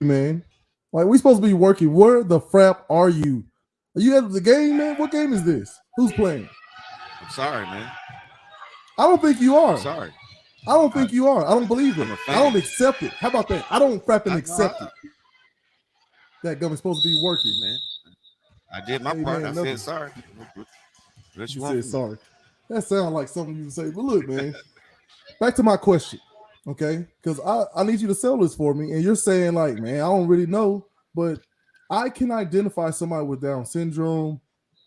man. Like we supposed to be working. Where the frap are you? Are you at the game, man? What game is this? Who's playing? I'm sorry, man. I don't think you I'm are. sorry. I don't I, think you are. I don't believe I'm it. a I fan. don't accept it. How about that? I don't frap and I know. accept it. That government's supposed to be working. Man, I did my Hey part. I man, said nothing. sorry. What You you want said from me? sorry. That sounds like something you would say. But look, man, back to my question, okay? Because I need you to sell this for me. And you're saying, like, man, I don't really know, but I can identify somebody with Down syndrome,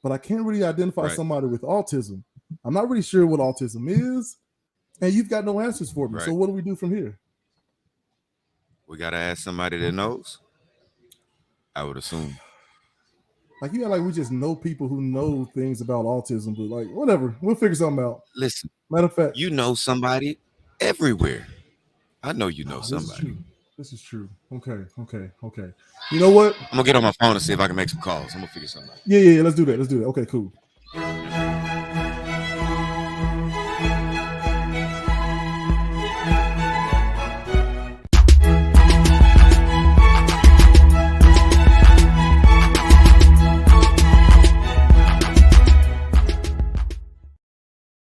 but I can't really identify Right, somebody with autism. I'm not really sure what autism is, and you've got no answers for me. right. So what do we do from here? We gotta ask somebody that knows. I would assume. Like you act like we just know people who know things about autism, but like whatever, we'll figure something out. Listen, Matter of fact, you know somebody everywhere. I know you know oh, this is somebody. true. This is true. Okay, okay, okay. You know what? I'm gonna get on my phone and see if I can make some calls. I'm gonna figure something out. Yeah, yeah, yeah. Let's do that. Let's do that. Okay, cool.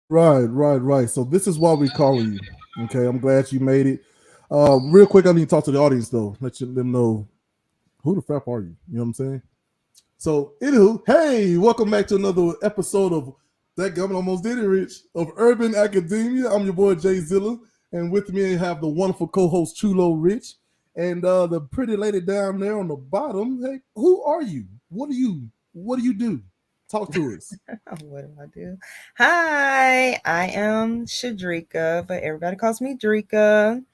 Right, right, right. So this is why we calling you. Okay, I'm glad you made it. Real quick, I need to talk to the audience though. Them know who the frap are you. You know what I'm saying? So, anywho, hey, welcome back to another episode of That Government Almost Did It, Rich, of Urban Academia. I'm your boy Jay Zilla, and with me I have the wonderful co-host Chulo Rich, and the pretty lady down there on the bottom. Hey, who are you? What do you do? Talk to us. What do I do? Hi, I am Shadericka, but everybody calls me Drika.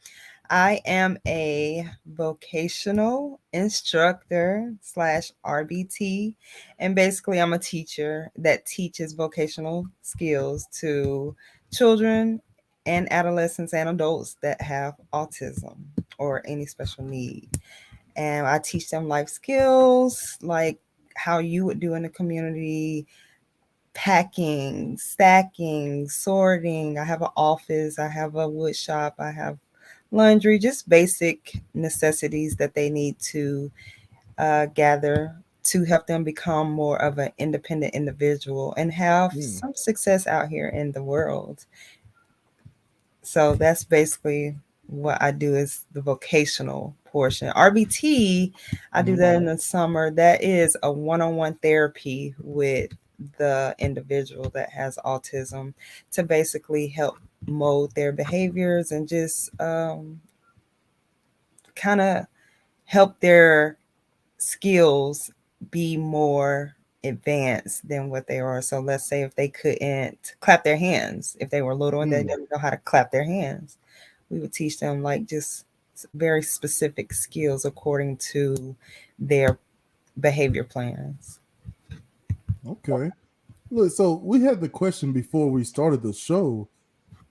I am a vocational instructor slash RBT, and basically, I'm a teacher that teaches vocational skills to children and adolescents and adults that have autism or any special need. And I teach them life skills like how you would do in the community, packing, stacking, sorting. I have an office, I have a wood shop, I have laundry, just basic necessities that they need to gather to help them become more of an independent individual and have Mm, some success out here in the world. So that's basically what I do is the vocational portion. RBT, I do mm-hmm. that in the summer. That is a one-on-one therapy with the individual that has autism to basically help mold their behaviors and just kind of help their skills be more advanced than what they are. So let's say if they couldn't clap their hands, if they were little and they Mm. didn't know how to clap their hands, we would teach them like just very specific skills according to their behavior plans. Okay. Look, so we had the question before we started the show.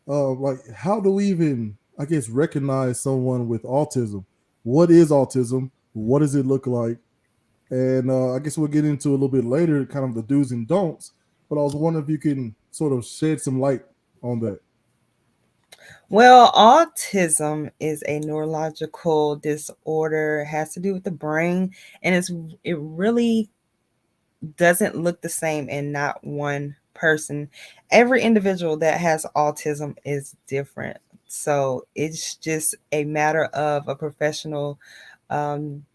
Like, how do we even, I guess, recognize someone with autism? What is autism? What does it look like? And I guess we'll get into a little bit later, kind of the do's and don'ts. But I was wondering if you can sort of shed some light on that. Well, autism is a neurological disorder. It has to do with the brain, and it really doesn't look the same in not one person. Every individual that has autism is different. So it's just a matter of a professional um,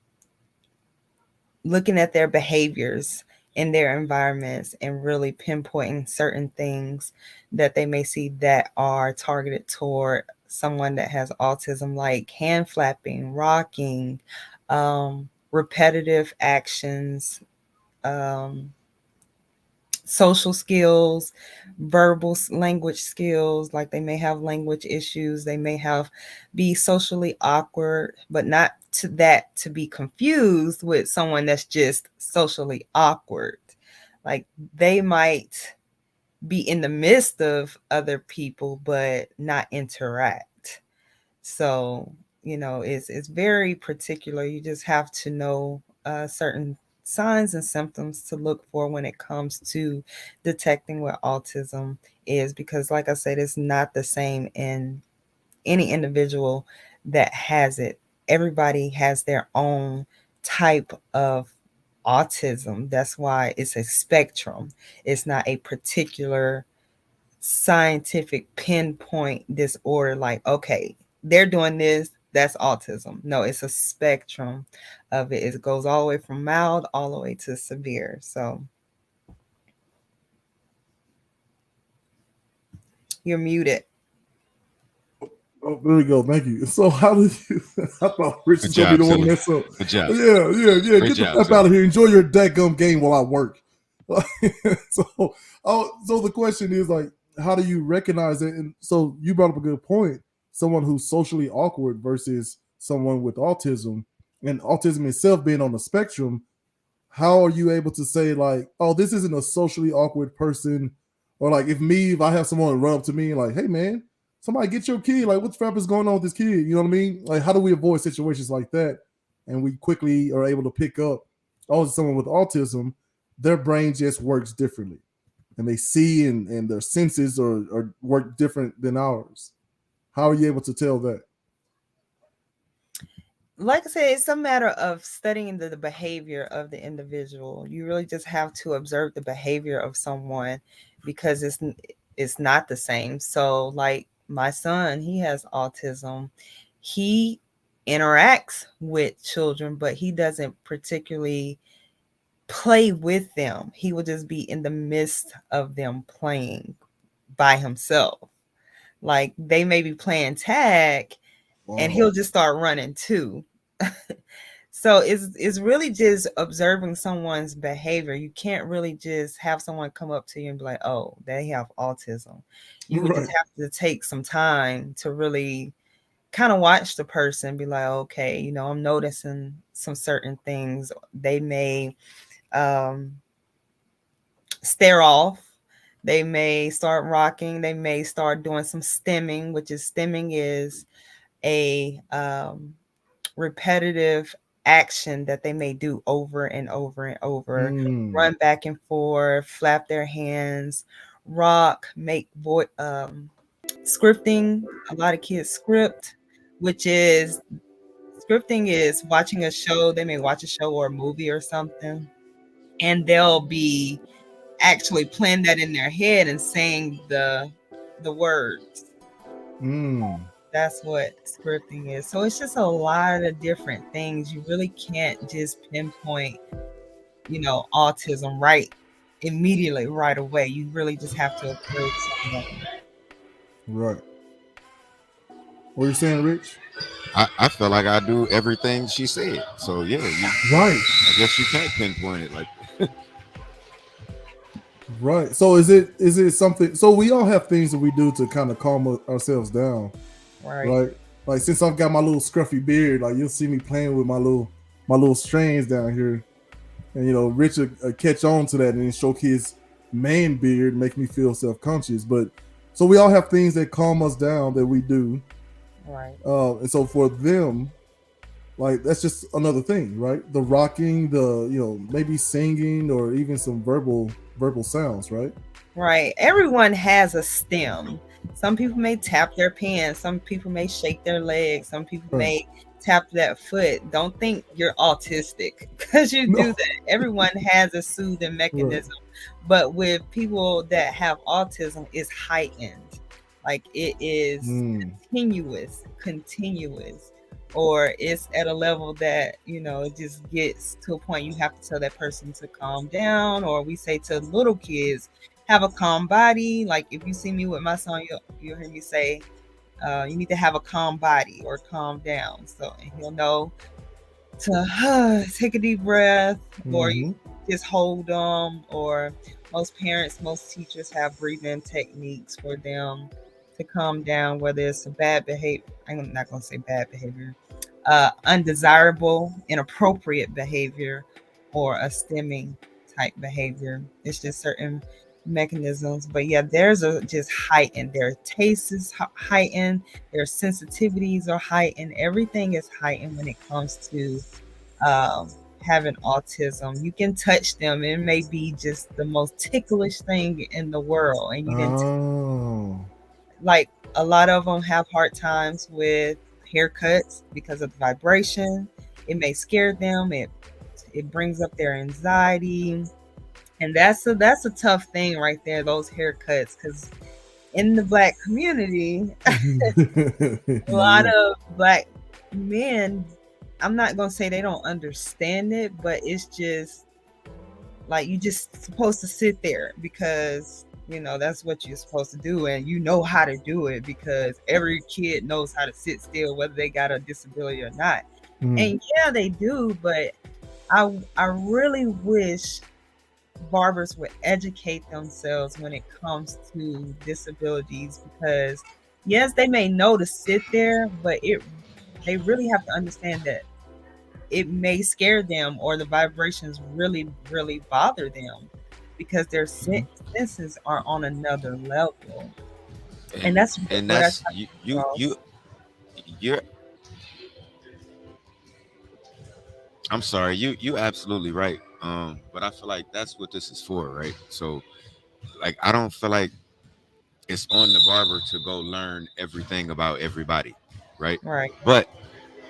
looking at their behaviors in their environments and really pinpointing certain things that they may see that are targeted toward someone that has autism, like hand flapping, rocking, repetitive actions, um, social skills, language skills, like they may have language issues, they may have be socially awkward, but not to that to be confused with someone that's just socially awkward. Like they might be in the midst of other people but not interact. So, it's very particular. You just have to know certain signs and symptoms to look for when it comes to detecting what autism is, because, like I said, it's not the same in any individual that has it. everybody has their own type of autism. That's why it's a spectrum. It's not a particular scientific pinpoint disorder like, okay, they're doing this, that's autism. No, it's a spectrum of it. It goes all the way from mild all the way to severe. So you're muted. Oh, there we go. Thank you. So, how did you? I thought Rich Good was gonna be job, the one to Zilla. mess up. Good job. Yeah. Great Get the job, crap out Zilla. of here. Enjoy your dadgum game while I work. so, so the question is like, how do you recognize it? And so you brought up a good point. Someone who's socially awkward versus someone with autism, and autism itself being on the spectrum. How are you able to say like, oh, this isn't a socially awkward person, or like if I have someone run up to me and like, hey man, somebody get your kid, like what the crap is going on with this kid? You know what I mean? Like, how do we avoid situations like that? And we quickly are able to pick up, oh, it's someone with autism, their brain just works differently, and they see and their senses are work different than ours. How are you able to tell that? Like I said, it's a matter of studying the behavior of the individual. You really just have to observe the behavior of someone because it's not the same. So, like my son, he has autism. He interacts with children, but he doesn't particularly play with them. He will just be in the midst of them playing by himself. Like they may be playing tag and Wow. he'll just start running too. So it's really just observing someone's behavior. You can't really just have someone come up to you and be like, "Oh, they have autism." You would just Right. have to take some time to really kind of watch the person, be like, "Okay, I'm noticing some certain things. They may um, stare off. They may start rocking. They may start doing some stimming, which is stimming is a repetitive action that they may do over and over and over, Mm. run back and forth, flap their hands, rock, make scripting. A lot of kids script, which is scripting is watching a show. They may watch a show or a movie or something, and they'll be actually playing that in their head and saying the words. Mm. That's what scripting is. So it's just a lot of different things. You really can't just pinpoint, autism right immediately, right away. You really just have to observe someone. Right. What are you saying, Rich? I feel like I do everything she said. So yeah, Right. I guess you can't pinpoint it like. Right. So is it something? So we all have things that we do to kind of calm ourselves down, Right. right? Like since I've got my little scruffy beard, like you'll see me playing with my little strands down here, and Richard catch on to that and then stroke his man beard, make me feel self conscious. But so we all have things that calm us down that we do, Right. and so for them, like that's just another thing, right? The rocking, the maybe singing or even some verbal sounds, right? Right. Everyone has a stem. Some people may tap their pants. Some people may shake their legs. Some people Right. may tap that foot. Don't think you're autistic because you do No. that. Everyone has a soothing Right. mechanism. But with people that have autism, it's heightened. Like it is Mm. continuous, or it's at a level that, it just gets to a point you have to tell that person to calm down. Or we say to little kids, have a calm body. Like if you see me with my son, you'll hear me say, you need to have a calm body or calm down. So, and he'll know to take a deep breath, or you Mm-hmm. just hold them. Or most parents, most teachers have breathing techniques for them to calm down, whether it's a bad behavior. I'm not going to say bad behavior, undesirable, inappropriate behavior, or a stimming type behavior. It's just certain mechanisms. But yeah, there's a just heightened. Their taste is heightened. Their sensitivities are heightened. Everything is heightened when it comes to um, having autism. You can touch them. It may be just the most ticklish thing in the world, and you didn't Oh. like a lot of them have hard times with haircuts because of the vibration. It may scare them. It brings up their anxiety, and that's a tough thing right there. Those haircuts, because in the Black community, a lot Yeah. of Black men. I'm not gonna say they don't understand it, but it's just like you just supposed to sit there because that's what you're supposed to do, and you know how to do it because every kid knows how to sit still whether they got a disability or not. Mm. And yeah, they do, but I really wish barbers would educate themselves when it comes to disabilities, because yes, they may know to sit there, but it they really have to understand that it may scare them, or the vibrations really really bother them because their Mhm. senses are on another level. And and that's and what I that's try to get across. you're I'm sorry, you absolutely right. But I feel like that's what this is for, right? So like I don't feel like it's on the barber to go learn everything about everybody, right? Right. But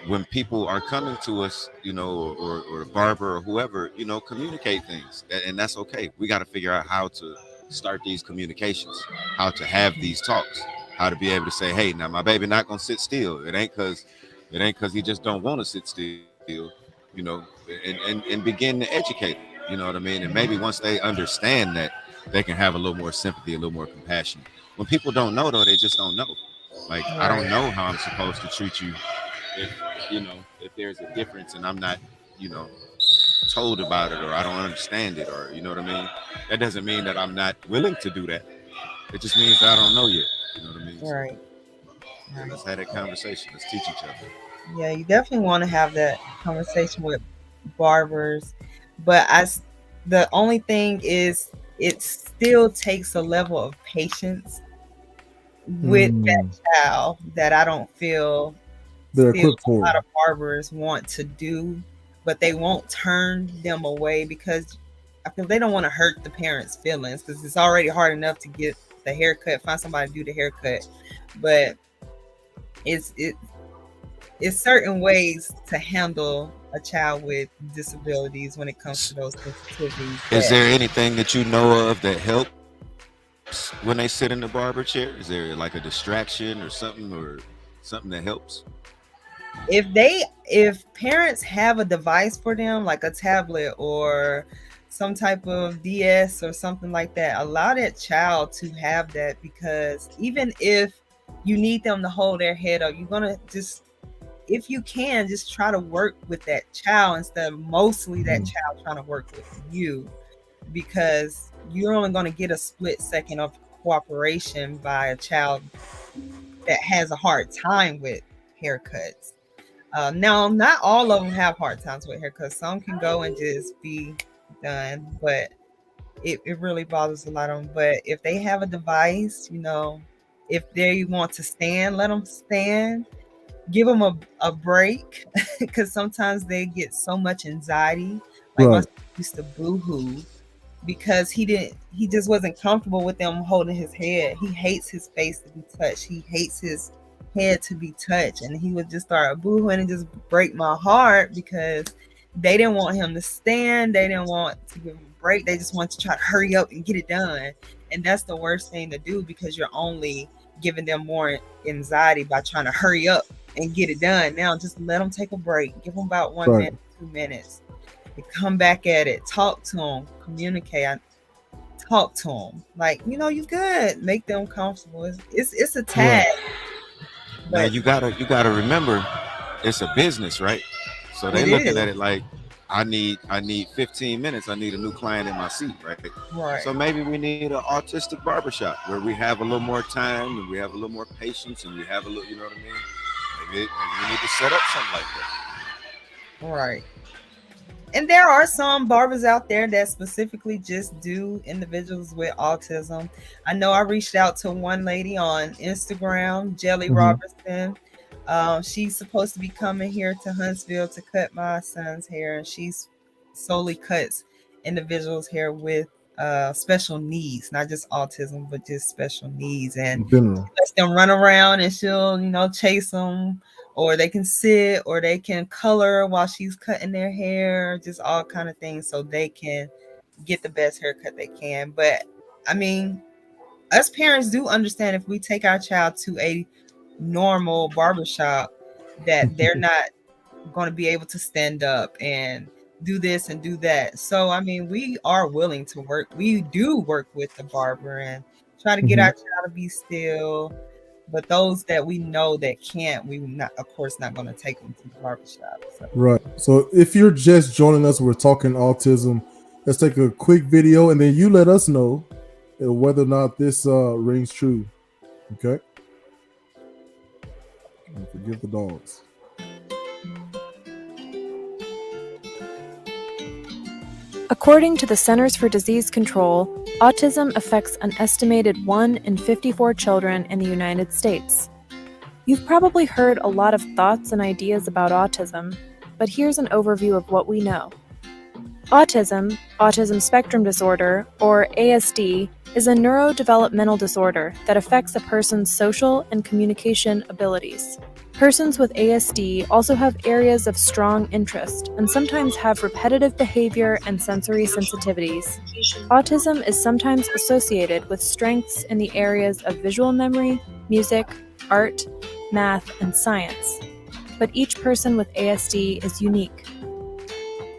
when people are coming to us, or the barber or whoever, communicate things, and that's okay. We got to figure out how to start these communications, how to have these talks, how to be able to say, "Hey, now my baby not gonna sit still. It ain't cause he just don't want to sit still, you know." And begin to educate them. You know what I mean? And maybe once they understand that, they can have a little more sympathy, a little more compassion. When people don't know, though, they just don't know. Like I Right. don't know how I'm supposed to treat you if if there's a difference and I'm not you know told about it, or I don't understand it, or you know what I mean. That doesn't mean that I'm not willing to do that. It just means that I don't know yet. You know what I mean. So Right. yeah, Right. let's have that conversation. Let's teach each other. Yeah, you definitely want to have that conversation with barbers, but the only thing is it still takes a level of patience with Mm. that child that I don't feel They're still equipped a for it. lot of barbers want to do, but they won't turn them away because I feel they don't want to hurt the parents' feelings, because it's already hard enough to get the haircut, find somebody to do the haircut. But it's it it's certain ways to handle a child with disabilities when it comes to those sensitivities Is that there anything that you know of that helps when they sit in the barber chair? Is there like a distraction or something that helps? if parents have a device for them like a tablet or some type of DS or something like that, allow that child to have that, because even if you need them to hold their head up, you're gonna just, if you can, just try to work with that child instead of mostly that Mhm. child trying to work with you, because you're only going to get a split second of cooperation by a child that has a hard time with haircuts. Now, not all of them have hard times with haircuts. Some can go and just be done, but it really bothers a lot of them. But if they have a device, if they want to stand, let them stand. Give them a break, because sometimes they get so much anxiety. Like my Right. son used to boo-hoo because he just wasn't comfortable with them holding his head. He hates his face to be touched. He hates his head to be touched. And he would just start boohooing and just break my heart because they didn't want him to stand. They didn't want to give him a break. They just want to try to hurry up and get it done. And that's the worst thing to do, because you're only giving them more anxiety by trying to hurry up and get it done. Now just let them take a break. Give them about 1 minute, Right. 2 minutes, and come back at it. Talk to them, communicate. Talk to them like you good. Make them comfortable. It's a tag, Right. Now but you gotta remember, it's a business, right? So they it looking is at it like I need 15 minutes. I need a new client in my seat, right? So right. maybe we need an autistic barbershop where we have a little more time and we have a little more patience and we have a little, you know what I mean? Maybe we need to set up something like that. Right. And there are some barbers out there that specifically just do individuals with autism. I know I reached out to one lady on Instagram, Jelly Hmm. Robertson. She's supposed to be coming here to Huntsville to cut my son's hair, and she's solely cuts individuals' hair with special needs, not just autism, but just special needs. And In general. lets them run around, and she'll, chase them or they can sit, or they can color while she's cutting their hair, just all kind of things so they can get the best haircut they can. But I mean, us parents do understand if we take our child to a normal barbershop that they're not going to be able to stand up and do this and do that. So I mean, we are willing to work. We do work with the barber and try to get our Mhm. child to be still. But those that we know that can't, we not, of course, not going to take them to the barbershop. So Right. So if you're just joining us, we're talking autism. Let's take a quick video, and then you let us know whether or not this rings true. Okay. And forgive the dogs. According to the Centers for Disease Control, autism affects an estimated 1 in 54 children in the United States. You've probably heard a lot of thoughts and ideas about autism, but here's an overview of what we know. Autism, autism spectrum disorder, or ASD, is a neurodevelopmental disorder that affects a person's social and communication abilities. Persons with ASD also have areas of strong interest and sometimes have repetitive behavior and sensory sensitivities. Autism is sometimes associated with strengths in the areas of visual memory, music, art, math, and science. But each person with ASD is unique.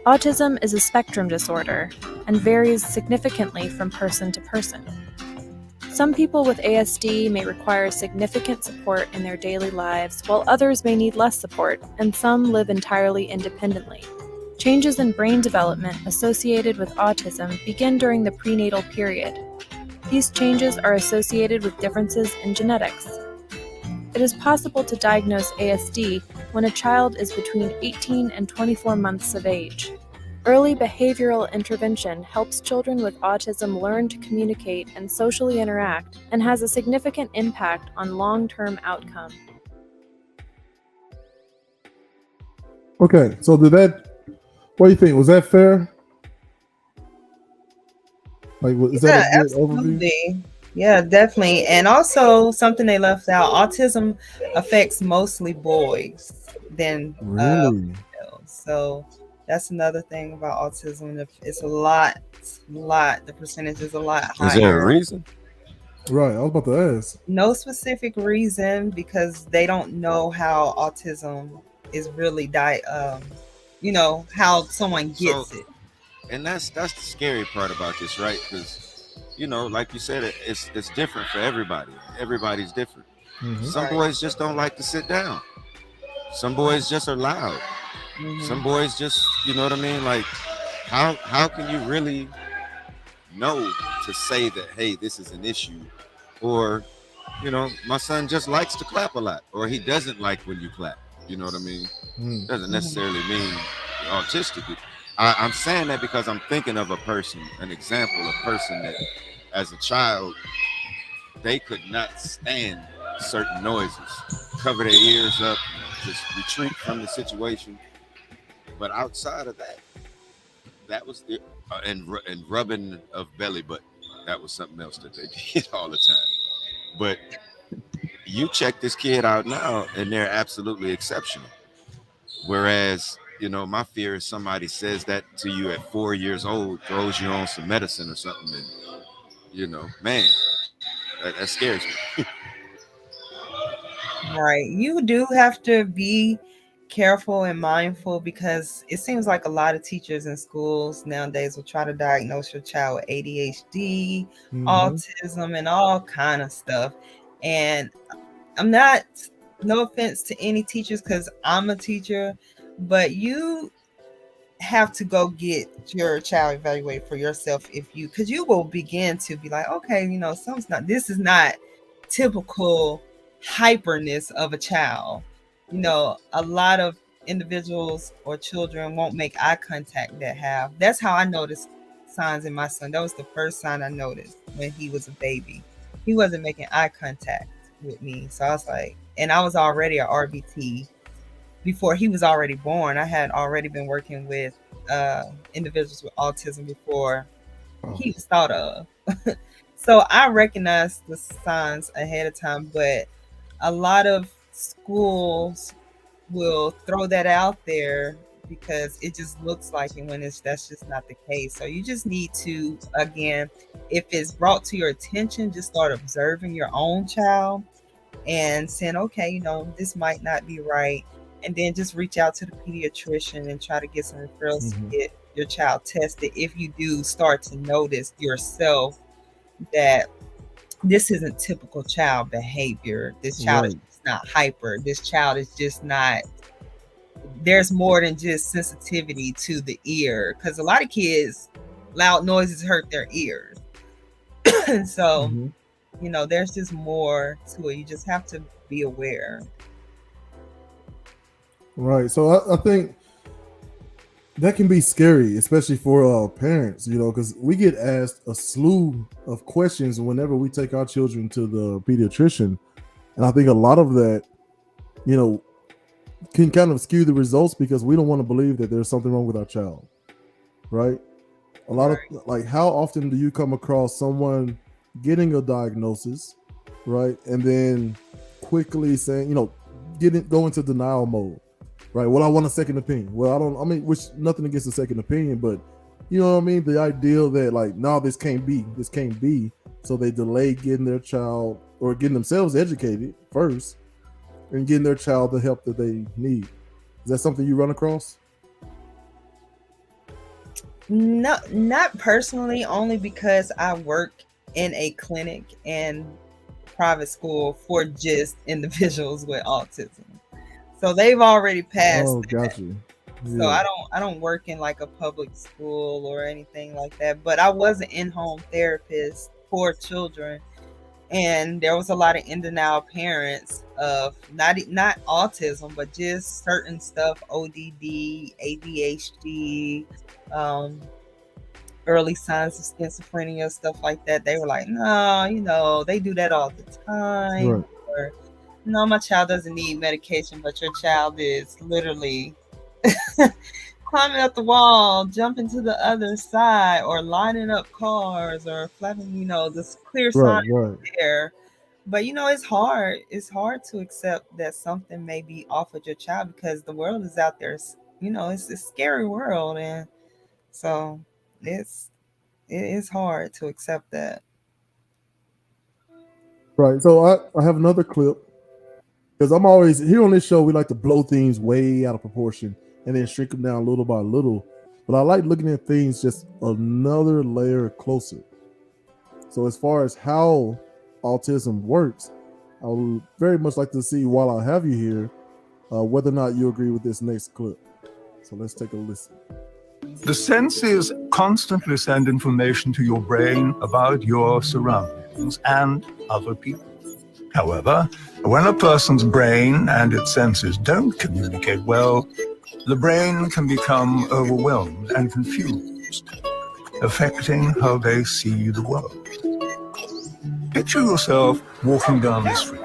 Autism is a spectrum disorder and varies significantly from person to person. Some people with ASD may require significant support in their daily lives, while others may need less support, and some live entirely independently. Changes in brain development associated with autism begin during the prenatal period. These changes are associated with differences in genetics. It is possible to diagnose ASD when a child is between 18 and 24 months of age. Early behavioral intervention helps children with autism learn to communicate and socially interact and has a significant impact on long-term outcome. Okay. So did that? What do you think? Was that fair? Like, is that a yeah, good overview? absolutely. Yeah, definitely. And also something they left out, autism affects mostly boys than Really? girls. So that's another thing about autism. It's a lot. The percentage is a lot Is there a higher. reason? Right. I was about to ask. No specific reason because they don't know how autism is really how someone So, gets it. and that's the scary part about this, right? Because like you said, it's different for everybody. Everybody's different. Mhm. Some Right. boys just don't like to sit down. Some boys just are loud. Some Hmm. boys just, you know what I mean? Like, how can you really know to say that, hey, this is an issue, or my son just likes to clap a lot, or he doesn't like when you clap. You know what I mean? Mhm. Doesn't Hmm. necessarily mean you're autistic. I'm saying that because I'm thinking of a person, an example, a person that, as a child, they could not stand certain noises, cover their ears up, just retreat from the situation. But outside of that, that was the and rubbing of belly button. That was something else that they did all the time. But you check this kid out now, and they're absolutely exceptional. Whereas, my fear is somebody says that to you at 4 years old, throws you on some medicine or something, and man, that scares me. Right. You do have to be careful and mindful because it seems like a lot of teachers in schools nowadays will try to diagnose your child with ADHD, Mhm. autism, and all kind of stuff. And I'm not, no offense to any teachers because I'm a teacher, but you have to go get your child evaluated for yourself if you because you will begin to be like, okay, something's not, this is not typical hyperness of a child. A lot of individuals or children won't make eye contact that have, that's how I noticed signs in my son. That was the first sign I noticed when he was a baby. He wasn't making eye contact with me, so I was like, and I was already a RBT before he was already born. I had already been working with uh, individuals with autism before Oh. he was thought of. So I recognized the signs ahead of time, but a lot of schools will throw that out there because it just looks like it when that's just not the case. So you just need to, again, if it's brought to your attention, just start observing your own child and saying, okay, this might not be right. And then just reach out to the pediatrician and try to get some referrals to get your child tested if you do start to notice yourself that this isn't typical child behavior. This child is just not hyper. This child is just not, there's more than just sensitivity to the ear. Because a lot of kids, loud noises hurt their ears. So, there's just more to it. You just have to be aware. Right. So I think that can be scary, especially for parents, because we get asked a slew of questions whenever we take our children to the pediatrician. And I think a lot of that, can kind of skew the results because we don't want to believe that there's something wrong with our child. Right. A lot of, like, how often do you come across someone getting a diagnosis, right, and then quickly saying, go into denial mode, right? Well, I want a second opinion. Well, which nothing against a second opinion, but you know what I mean? The idea that, like, no, this can't be. So they delay getting their child or getting themselves educated first and getting their child the help that they need. Is that something you run across? No, not personally, only because I work in a clinic and private school for just individuals with autism. So they've already passed. Oh, gotcha. Yeah. So I don't work in like a public school or anything like that. But I was an in-home therapist for children, and there was a lot of in denial parents of not autism, but just certain stuff, ODD, ADHD, early signs of schizophrenia, stuff like that. They were like, no, they do that all the time. Right. Or, no, my child doesn't need medication, but your child is literally climbing up the wall, jumping to the other side, or lining up cars, or flapping, this clear sign there. But it's hard. It's hard to accept that something may be off with your child because the world is out there. It's a scary world, and so it is hard to accept that. Right. So I have another clip, because I'm always here on this show. We like to blow things way out of proportion and then shrink them down little by little. But I like looking at things just another layer closer. So as far as how autism works, I would very much like to see, while I have you here, whether or not you agree with this next clip. So let's take a listen. The senses constantly send information to your brain about your surroundings and other people. However, when a person's brain and its senses don't communicate well, the brain can become overwhelmed and confused, affecting how they see the world. Picture yourself walking down the street.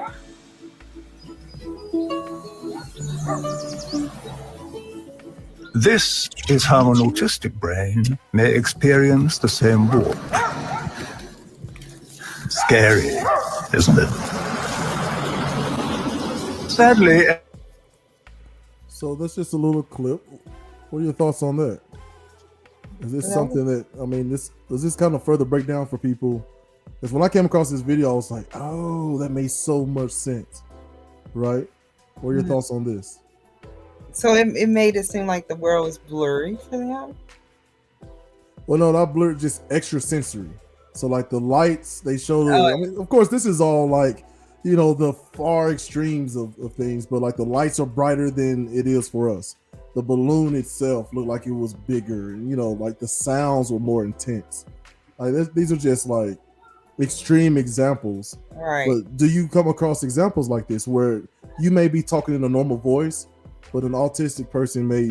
This is how an autistic brain may experience the same walk. Scary, isn't it? Sadly. So that's just a little clip. What are your thoughts on that? Is this something that, does this kind of further break down for people? Because when I came across this video, I was like, oh, that made so much sense, right? What are your thoughts on this? So it made it seem like the world was blurry for them? Well, no, not blurry, just extra sensory. So like the lights, they show of course, this is all like, the far extremes of things, but like the lights are brighter than it is for us. The balloon itself looked like it was bigger, and like the sounds were more intense. Like these are just like extreme examples. Right. But do you come across examples like this where you may be talking in a normal voice, but an autistic person may,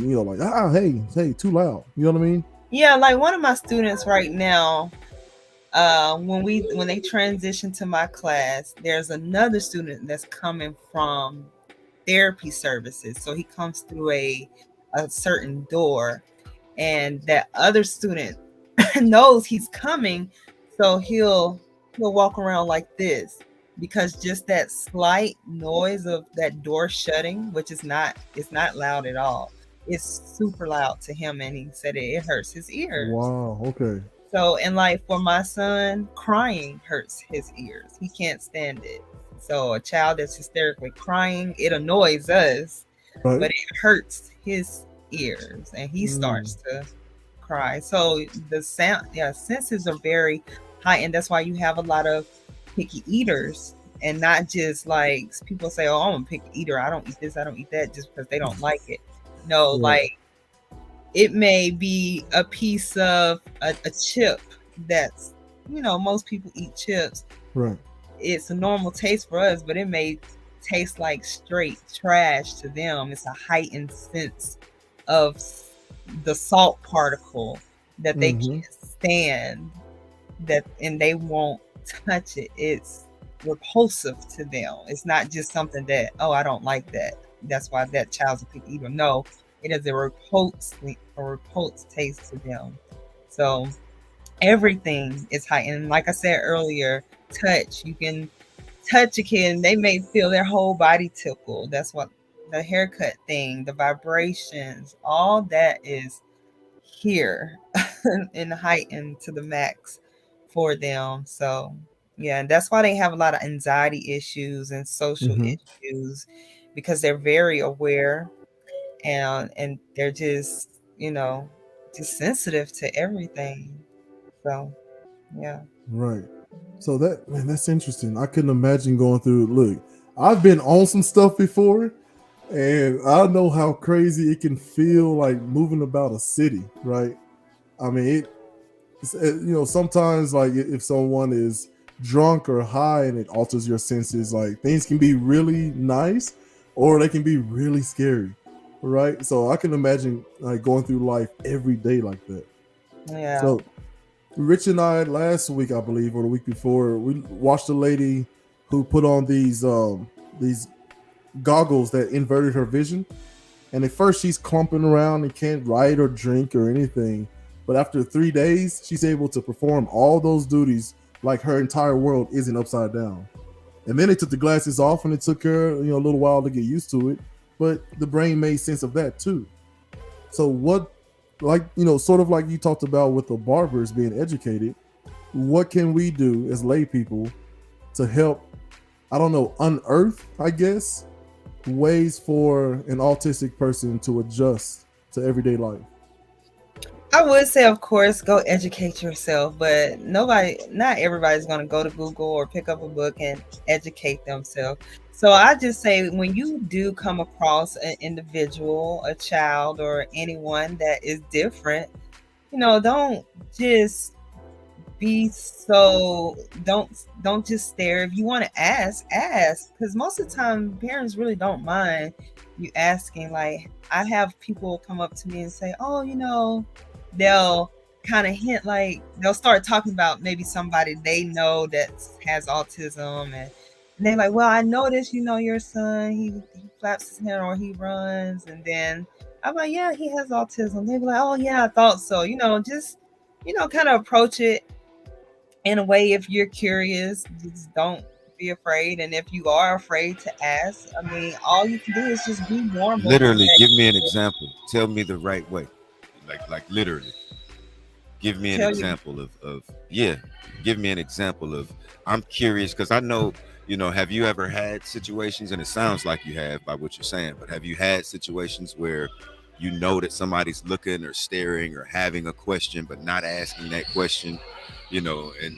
hey, too loud. You know what I mean? Yeah, like one of my students right now, when they transition to my class, there's another student that's coming from therapy services. So he comes through a certain door, and that other student knows he's coming, so he'll walk around like this. because just that slight noise of that door shutting, which is not, it's not loud at all. It's super loud to him, and he said it hurts his ears. Wow. Okay. So, and like for my son, crying hurts his ears. He can't stand it. So, a child that's hysterically crying, it annoys us, Right. but it hurts his ears, and he starts to cry. So, the sound, yeah, senses are very heightened. That's why you have a lot of picky eaters, and not just like people say, "Oh, I'm a picky eater. I don't eat this, I don't eat that," just because they don't like it. No, Right. like it may be a piece of a chip that's, most people eat chips. Right. It's a normal taste for us, but it may taste like straight trash to them. It's a heightened sense of the salt particle that they Mm-hmm. can't stand, that, and they won't touch it. It's repulsive to them. It's not just something that, oh, I don't like that, that's why that child's a picky eater. No, it is a repulsed taste to them. So everything is heightened. Like I said earlier, touch. You can touch a kid and they may feel their whole body tickle. That's what the haircut thing, the vibrations, all that is here and heightened to the max for them. So yeah, and that's why they have a lot of anxiety issues and social Mm-hmm. issues, because they're very aware, and they're just, just sensitive to everything. So yeah. Right. So that, man, that's interesting. I couldn't imagine going through. Look, I've been on some stuff before, and I know how crazy it can feel like moving about a city. Right. I mean, sometimes like if someone is drunk or high and it alters your senses, like things can be really nice or they can be really scary. Right. So I can imagine like going through life every day like that. Yeah. So Rich and I last week, I believe, or the week before, we watched a lady who put on these goggles that inverted her vision. And at first, she's clumping around and can't write or drink or anything. But after 3 days, she's able to perform all those duties like her entire world isn't upside down. And then they took the glasses off, and it took her, a little while to get used to it. But the brain made sense of that too. So what, like, sort of like you talked about with the barbers being educated, what can we do as lay people to help, I don't know, unearth, I guess, ways for an autistic person to adjust to everyday life? I would say, of course, go educate yourself, but not everybody's going to go to Google or pick up a book and educate themselves. So I just say, when you do come across an individual, a child, or anyone that is different, don't just be so, don't just stare. If you want to ask, because most of the time parents really don't mind you asking. Like, I have people come up to me and say, oh, they'll kind of hint, like they'll start talking about maybe somebody they know that has autism, and they're like, well, I noticed, your son, he flaps his hand or he runs, and then I'm like, yeah, he has autism. They be like, oh yeah, I thought so. Just kind of approach it in a way. If you're curious, just don't be afraid, and if you are afraid to ask, I mean, all you can do is just be normal. Literally, give me an example. Tell me the right way. Like literally. Give me an example of yeah. Give me an example of, I'm curious because I know, have you ever had situations, and it sounds like you have by what you're saying, but have you had situations where you know that somebody's looking or staring or having a question but not asking that question, and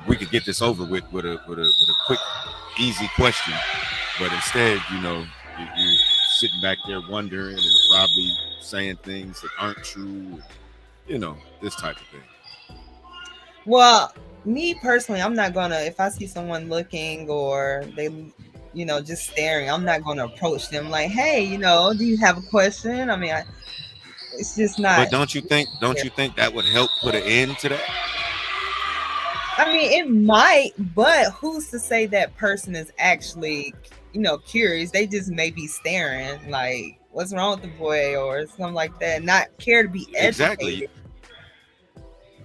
we could get this over with a quick, easy question, but instead, you're sitting back there wondering and probably saying things that aren't true, this type of thing. Well, me personally, I'm not gonna, if I see someone looking or they, just staring, I'm not gonna approach them like, hey, do you have a question? I mean, it's just not. But don't you think that would help put an end to that? I mean, it might, but who's to say that person is actually, curious? They just may be staring, like, what's wrong with the boy or something like that, not care to be educated. Exactly.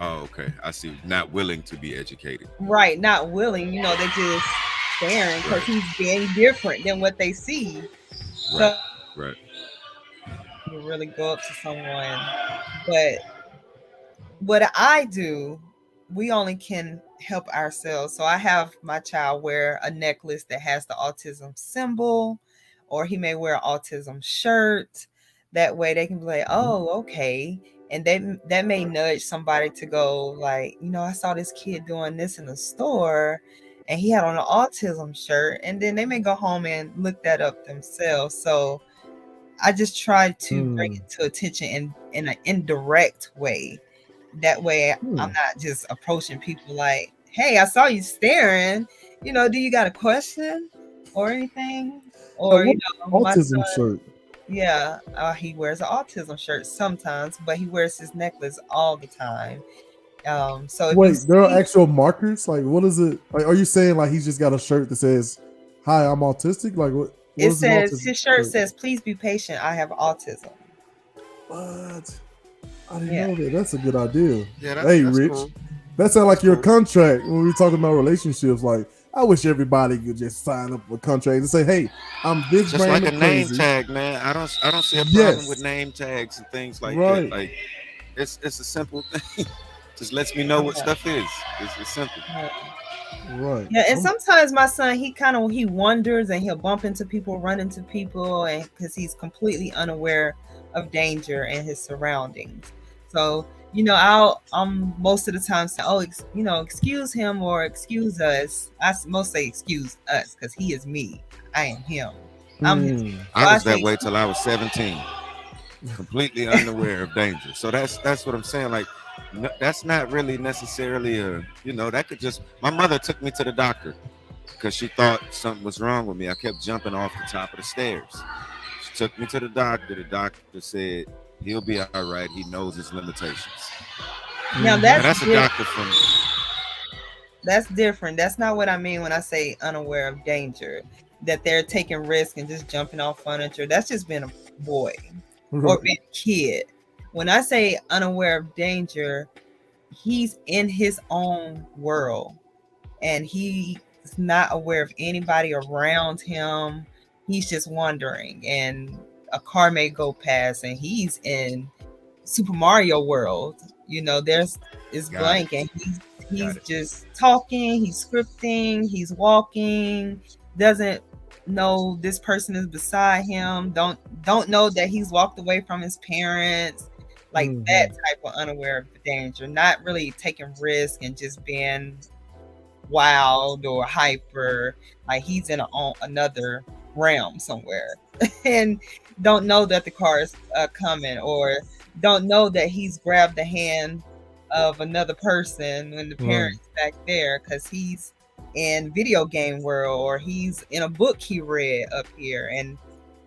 Oh, okay. I see. Not willing to be educated. Right, not willing. They just staring because Right. he's being different than what they see. Right. So Right. you really go up to someone. But what I do, we only can help ourselves. So I have my child wear a necklace that has the autism symbol, or he may wear an autism shirt. That way they can be like, oh, okay. And that may nudge somebody to go like, I saw this kid doing this in the store and he had on an autism shirt. And then they may go home and look that up themselves. So I just try to bring Hmm. it to attention in an indirect way. That way I'm Hmm. not just approaching people like, hey, I saw you staring. Do you got a question or anything? Or, What my autism shirt? yeah, he wears an autism shirt sometimes, but he wears his necklace all the time. So if you Wait, there are see, actual markers. Like, what is it? Like, are you saying like he's just got a shirt that says, "Hi, I'm autistic"? Like, what? What it is an says autism his shirt shirt? says, "Please be patient. I have autism." What? I didn't Yeah, know that. That's a good idea. Yeah, Hey, that's Rich, cool. that sounds That's like your cool. contract when we were talking about relationships. Like, I wish everybody could just sign up a contract and say, "Hey, I'm this Just brand like a of name crazy." tag, man. I don't see a problem with Yes, name tags and things like that. right, Like it's a simple thing. Just lets me know what yeah, stuff is. It's simple. yeah. right. Yeah, and sometimes my son, he wanders and he'll bump into people, run into people, and because he's completely unaware of danger and his surroundings. So I'm most of the time say, oh, excuse him or excuse us. Most say excuse us because he is me, I am him, I'm his. Hmm. I So I was that say, way till I was 17, completely unaware of danger. So that's what I'm saying. Like that's not really necessarily that could just. My mother took me to the doctor because she thought something was wrong with me. I kept jumping off the top of the stairs. She took me to the doctor. The doctor said he'll be all right. He knows his limitations. now Mm-hmm. Now that's that's a different. doctor from. That's different. That's not what I mean when I say unaware of danger. That they're taking risk and just jumping off furniture. That's just being a boy or Right. being a kid. When I say unaware of danger, he's in his own world and he's not aware of anybody around him. He's just wandering and a car may go past and he's in Super Mario World. There's is Got it. blank and he's Got it. just talking, he's scripting, he's walking, doesn't know this person is beside him, don't know that he's walked away from his parents, like that Mm-hmm. type of unaware of danger, not really taking risk and just being wild or hyper, like he's in another realm somewhere and don't know that the car is coming, or don't know that he's grabbed the hand of another person when the Right. parents back there because he's in video game world, or he's in a book he read up here and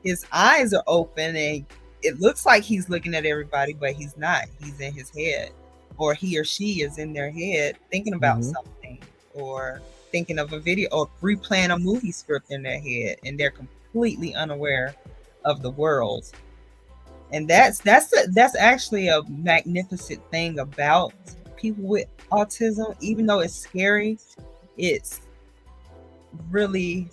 his eyes are open and it looks like he's looking at everybody, but he's not. He's in his head, or he or she is in their head thinking about Mm-hmm. something, or thinking of a video, or replaying a movie script in their head, and they're completely unaware of the world. And that's actually a magnificent thing about people with autism. Even though it's scary, it's really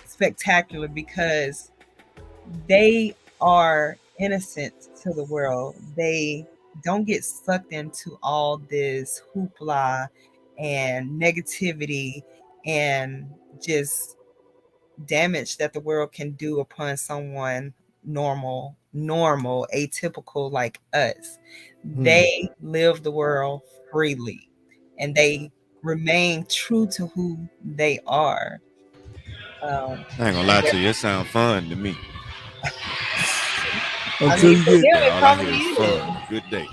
spectacular because they are innocent to the world. They don't get sucked into all this hoopla and negativity and just damage that the world can do upon someone normal, atypical like us. Hmm. They live the world freely and they remain true to who they are. I ain't gonna lie to you. It sound fun to me. I Until mean, you for get them, Yeah, it all I probably hear is is. fun. Good day.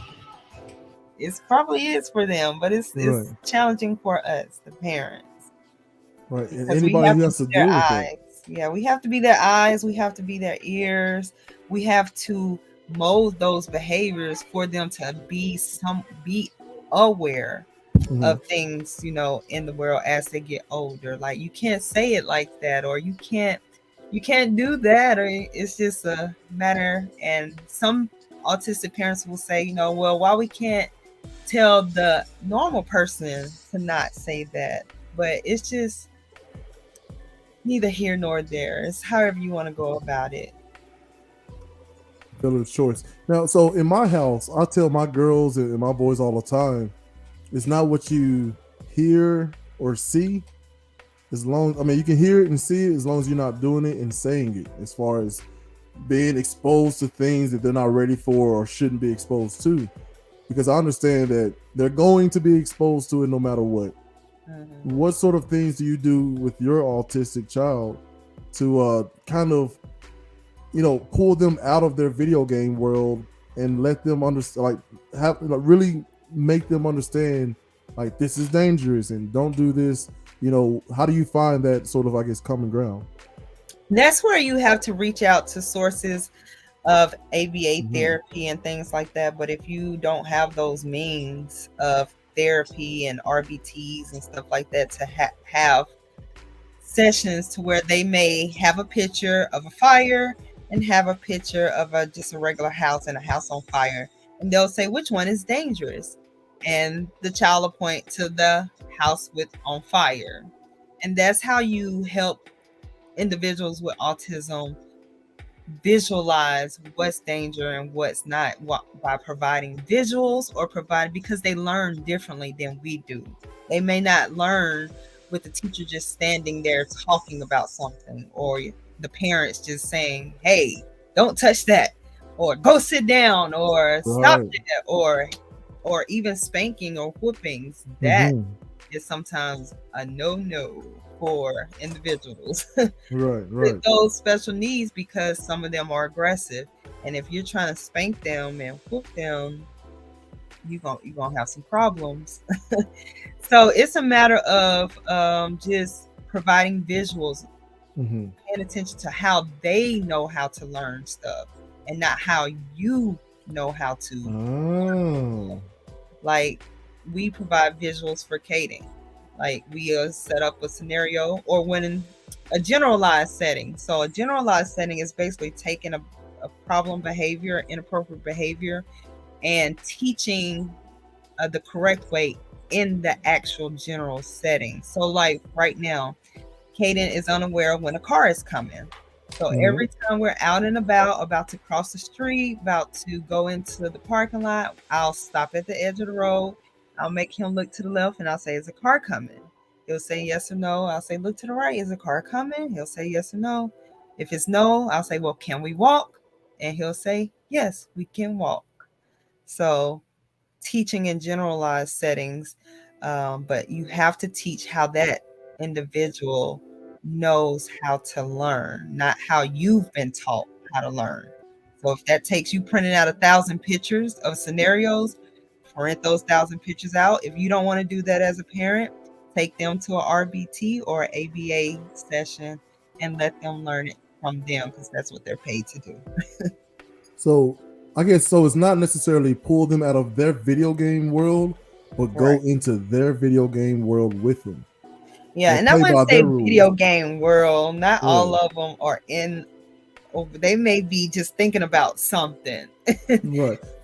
It probably is for them, but it's right, challenging for us, the parents, right, and because we anybody have who to has be to their deal with it. eyes. Yeah, we have to be their eyes. We have to be their ears. We have to mold those behaviors for them to be aware Hmm. of things, in the world as they get older. Like you can't say it like that, or you can't do that, or it's just a matter. And some autistic parents will say, well, why we can't tell the normal person to not say that, but it's just neither here nor there. It's however you want to go about it. Fill choice. Now, so in my house, I tell my girls and my boys all the time, it's not what you hear or see. As long, I mean, you can hear it and see it as long as you're not doing it and saying it. As far as being exposed to things that they're not ready for or shouldn't be exposed to, because I understand that they're going to be exposed to it no matter what. Mm-hmm. What sort of things do you do with your autistic child to kind of, you know, pull them out of their video game world and let them understand, like, have really make them understand, like, this is dangerous and don't do this. You know, how do you find that sort of, I guess, common ground? That's where you have to reach out to sources of ABA therapy and things like that. But if you don't have those means of therapy and RBTs and stuff like that to have sessions to where they may have a picture of a fire and have a picture of just a regular house and a house on fire, and they'll say which one is dangerous, and the child will point to the house with on fire. And that's how you help individuals with autism visualize what's danger and what's not, by providing visuals or because they learn differently than we do. They may not learn with the teacher just standing there talking about something, or the parents just saying, hey, don't touch that, or go sit down, or stop that, or even spanking or whoopings. That is sometimes a no for individuals with those special needs, because some of them are aggressive, and if you're trying to spank them and whoop them, you're gonna have some problems. So it's a matter of just providing visuals, paying attention to how they know how to learn stuff and not how you know how to. Like, we provide visuals for Kaden. Like, we set up a scenario, or when in a generalized setting. So a generalized setting is basically taking a problem behavior, inappropriate behavior, and teaching the correct way in the actual general setting. So like right now, Kaden is unaware of when a car is coming. So every time we're out and about to cross the street, about to go into the parking lot, I'll stop at the edge of the road. I'll make him look to the left, and I'll say, is a car coming? He'll say yes or no. I'll say, look to the right. Is a car coming? He'll say yes or no. If it's no, I'll say, well, can we walk? And he'll say, yes, we can walk. So teaching in generalized settings, but you have to teach how that individual knows how to learn, not how you've been taught how to learn. So if that takes you printing out 1,000 pictures of scenarios, print those 1,000 pictures out. If you don't want to do that as a parent, take them to a RBT or ABA session and let them learn it from them, because that's what they're paid to do. So I guess, so it's not necessarily pull them out of their video game world, but go into their video game world with them. Yeah, and I wouldn't say video game world. Not all of them are in. They may be just thinking about something.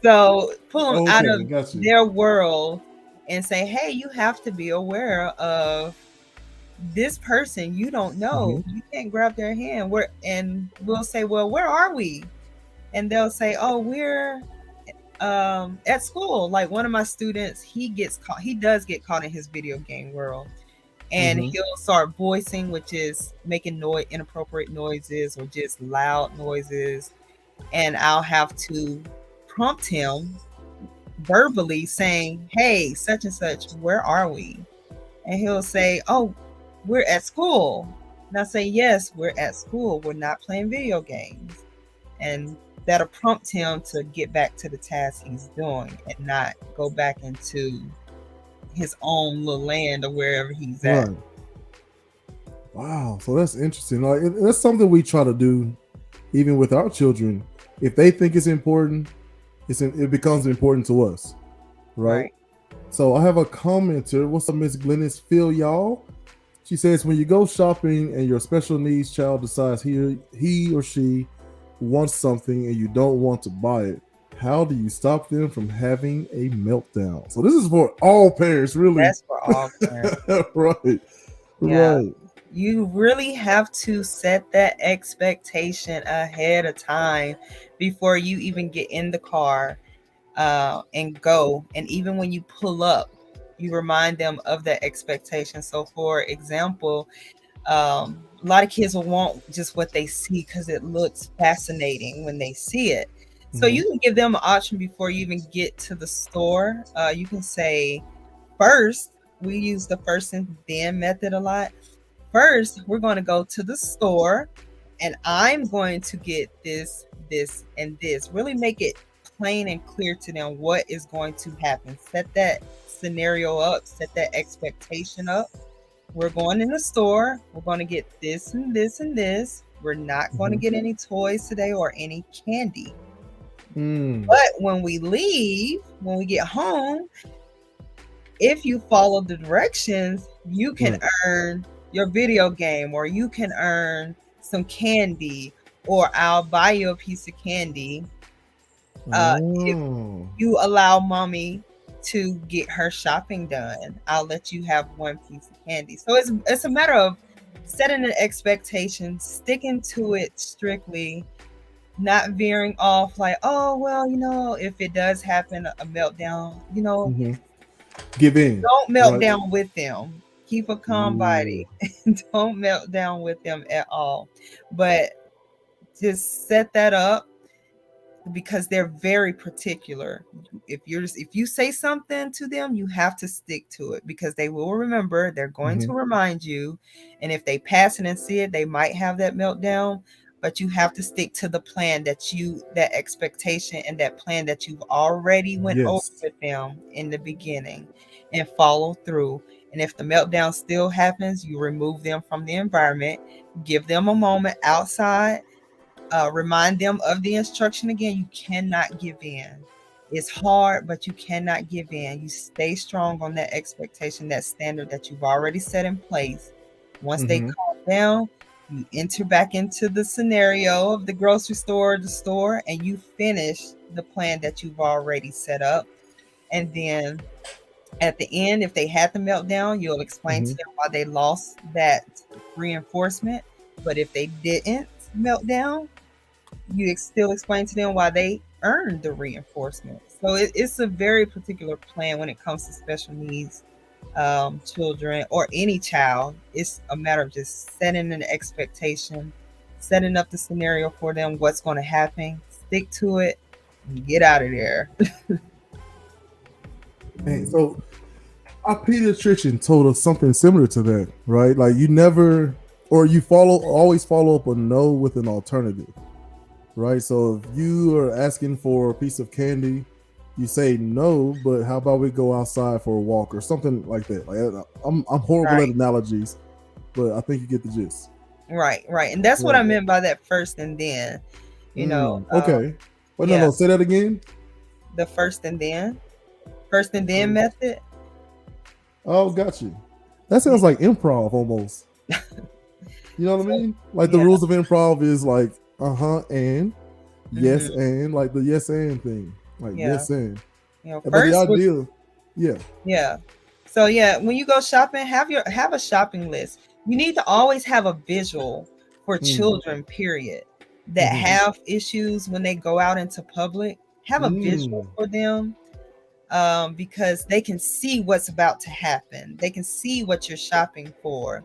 So pull them out of their world and say, hey, you have to be aware of this person you don't know. You can't grab their hand. And we'll say, well, where are we? And they'll say, oh, we're at school. Like one of my students, he does get caught in his video game world. And he'll start voicing, which is making inappropriate noises or just loud noises. And I'll have to prompt him verbally saying, hey, such and such, where are we? And he'll say, oh, we're at school. And I say, yes, we're at school. We're not playing video games. And that'll prompt him to get back to the task he's doing and not go back into his own little land or wherever he's at. Wow, so that's interesting. Like, that's something we try to do even with our children. If they think it's important, it becomes important to us, right? So I have a commenter. What's up, Miss Glennis? Phil, y'all. She says, when you go shopping and your special needs child decides he or she wants something and you don't want to buy it, how do you stop them from having a meltdown? So this is for all parents, really. That's for all parents. Right. Yeah. Right. You really have to set that expectation ahead of time before you even get in the car and go. And even when you pull up, you remind them of that expectation. So, for example, a lot of kids will want just what they see because it looks fascinating when they see it. So Mhm. you can give them an option before you even get to the store. You can say, first, we use the first and then method a lot. First, we're going to go to the store and I'm going to get this, this, and this. Really make it plain and clear to them what is going to happen. Set that scenario up, set that expectation up. We're going in the store. We're going to get this and this and this. We're not going to Mhm. get any toys today or any candy. Mm. But when we leave, when we get home, if you follow the directions, you can Right. earn your video game or you can earn some candy or I'll buy you a piece of candy if Oh. you allow mommy to get her shopping done. I'll let you have one piece of candy. So it's a matter of setting an expectation, sticking to it strictly, not veering off like, oh well, if it does happen a meltdown, Mhm. Give in. don't melt Right. down with them. Keep a calm body. Ooh. Don't melt down with them at all. But just set that up because they're very particular. If you say something to them, you have to stick to it because they will remember. They're going to Mhm. remind you, and if they pass it and see it, they might have that meltdown. But you have to stick to the plan that expectation and that plan that you've already went over Yes. with them in the beginning, and follow through. And if the meltdown still happens, you remove them from the environment, give them a moment outside, remind them of the instruction again. You cannot give in. It's hard, but you cannot give in. You stay strong on that expectation, that standard that you've already set in place. Once they Mhm. calm down, you enter back into the scenario of the grocery store, the store, and you finish the plan that you've already set up. And then at the end, if they had the meltdown, you'll explain to Mhm. them why they lost that reinforcement. But if they didn't melt down, still explain to them why they earned the reinforcement. So it's a very particular plan when it comes to special needs children or any child. It's a matter of just setting an expectation, setting up the scenario for them, what's going to happen, stick to it, and get out of there. Hey, so our pediatrician told us something similar to that, right? Like you never, or you always follow up a no with an alternative, right? So if you are asking for a piece of candy, you say no, but how about we go outside for a walk or something like that? Like I'm horrible at Right, analogies, but I think you get the gist. right. And that's what I Right. meant by that first and then, you know, Okay. But no, yeah, no. Say that again. the first and then method. Oh, got you. That Yeah. sounds like improv almost. You know what I So, mean? Like the yeah. rules of improv is like and yes Mhm. and like the yes and thing. Like Yeah. yes and. But the First, idea, yeah. yeah. So yeah, when you go shopping, have a shopping list. You need to always have a visual for Mm, children, period, that mm-hmm, have issues when they go out into public. Have a visual mm, for them, because they can see what's about to happen. They can see what you're shopping for,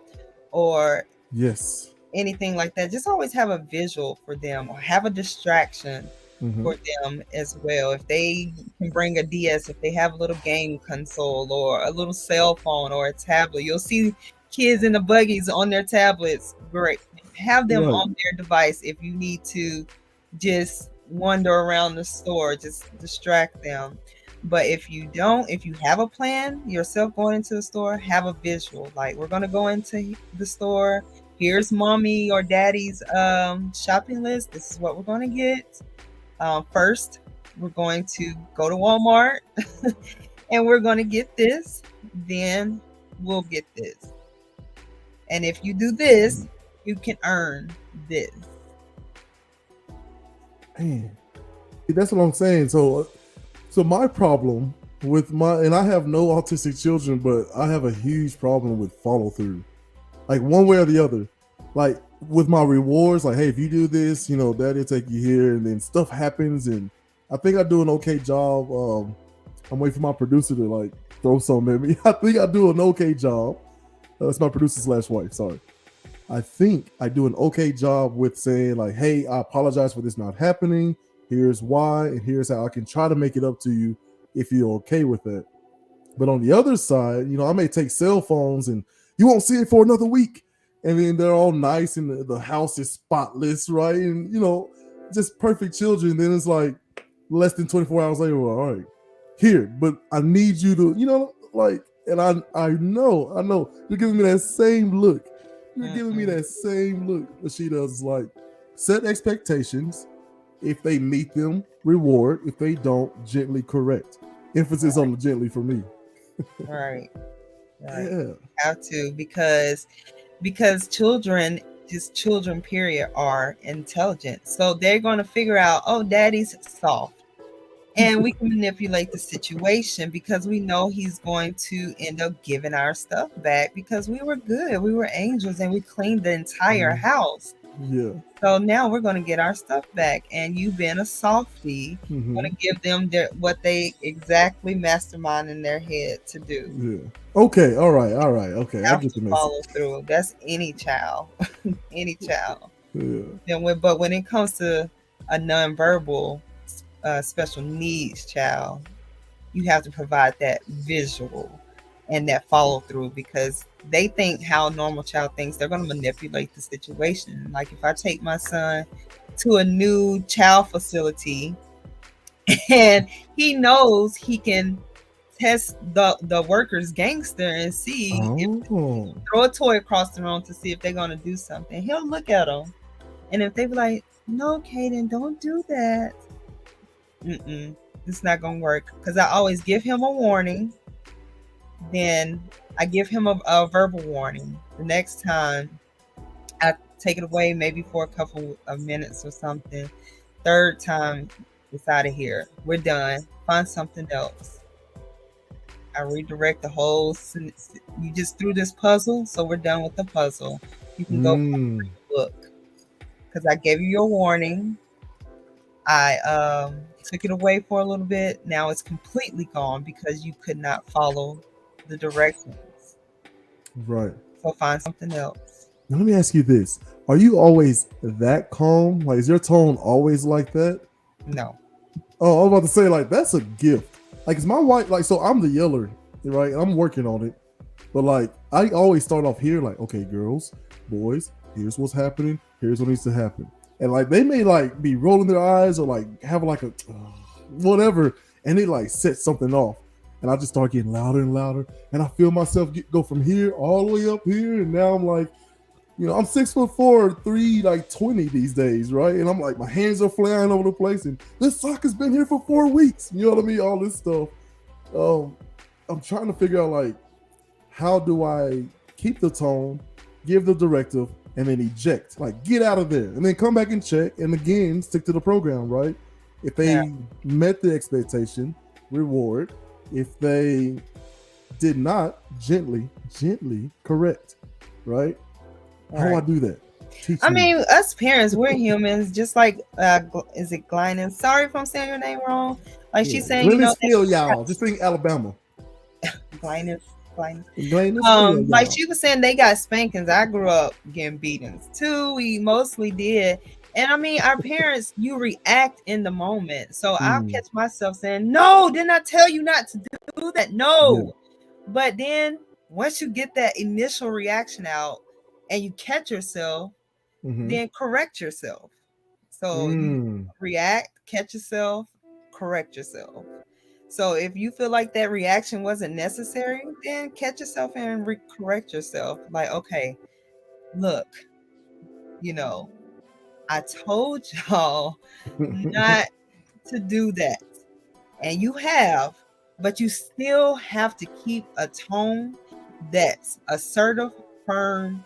or yes. anything like that. Just always have a visual for them or have a distraction Mm-hmm, for them as well. If they can bring a DS, if they have a little game console or a little cell phone or a tablet, you'll see kids in the buggies on their tablets. Great. Have them right. on their device if you need to just wander around the store, just distract them. But if you don't, if you have a plan yourself going into the store, have a visual. Like, we're going to go into the store. Here's mommy or daddy's shopping list. This is what we're going to get. First, we're going to go to Walmart and we're going to get this. Then we'll get this. And if you do this, you can earn this. Man, that's what I'm saying. So my problem with and I have no autistic children, but I have a huge problem with follow through. like one way or the other. Like with my rewards, like, hey, if you do this, that'll take you here, and then stuff happens, and I think I do an okay job. I'm waiting for my producer to like throw something at me. I think I do an okay job. That's my producer / wife. Sorry. I think I do an okay job with saying like, hey, I apologize for this not happening. Here's why, and here's how I can try to make it up to you if you're okay with that. But on the other side, I may take cell phones and you won't see it for another week. And then they're all nice and the house is spotless, right? And, just perfect children. Then it's like less than 24 hours later, well, all right, here, but I need you to, and I know, you're giving me that same look. You're giving me that same look. What she does is like set expectations. If they meet them, reward. If they don't, gently correct. Emphasis on the gently for me. Right. Yeah. Have to, because children, just children period, are intelligent. So they're going to figure out, oh, daddy's soft. And we can manipulate the situation because we know he's going to end up giving our stuff back because we were good. We were angels and we cleaned the entire house. Yeah. So now we're going to get our stuff back. And you being a softie, going to give them what they exactly mastermind in their head to do. Yeah. Okay. All right. Okay. I get the message. Follow through. That's any child. Any child. Yeah. But when it comes to a nonverbal special needs child, you have to provide that visual and that follow through because they think how a normal child thinks. They're going to manipulate the situation. Like if I take my son to a new child facility and he knows he can test the workers gangster and see if throw a toy across the room to see if they're going to do something, he'll look at them, and if they be like, no, Kaden, don't do that, it's not gonna work, because I always give him a warning, then I give him a verbal warning. The next time I take it away maybe for a couple of minutes or something. Third time, it's out of here, we're done, find something else. I redirect the whole, you just threw this puzzle, so we're done with the puzzle, you can go read the book, because I gave you your warning. I took it away for a little bit. Now it's completely gone because you could not follow the directions. Right. So find something else. Now let me ask you this. Are you always that calm? Like, is your tone always like that? No. Oh, I was about to say, like, that's a gift. Like, it's my wife, like, so I'm the yeller, right? I'm working on it. But, like, I always start off here, like, okay, girls, boys, here's what's happening. Here's what needs to happen. And like they may like be rolling their eyes or like have like a whatever, and they like set something off, and I just start getting louder and louder, and I feel myself go from here all the way up here, and now I'm like, I'm 6'4", 320 these days, right? And I'm like, my hands are flying over the place, and this sock has been here for 4 weeks. You know what I mean? All this stuff. I'm trying to figure out like, how do I keep the tone, give the directive, and then eject, like get out of there, and then come back and check, and again stick to the program, right? If they met the expectation, reward. If they did not, gently correct, right? How do I do that? Teach me. Mean, us parents, we're humans, just like is it Glynis? Sorry if I'm saying your name wrong. Like she's saying, y'all. Just think Alabama. Glynis. Like she was saying, they got spankings. I grew up getting beatings too. We mostly did. And I mean, our parents, you react in the moment. So I'll catch myself saying, no, didn't I tell you not to do that? No. But then once you get that initial reaction out and you catch yourself, then correct yourself. So you react, catch yourself, correct yourself. So if you feel like that reaction wasn't necessary, then catch yourself and correct yourself. Like, okay, look, I told y'all not to do that. And you have, but you still have to keep a tone that's assertive, firm,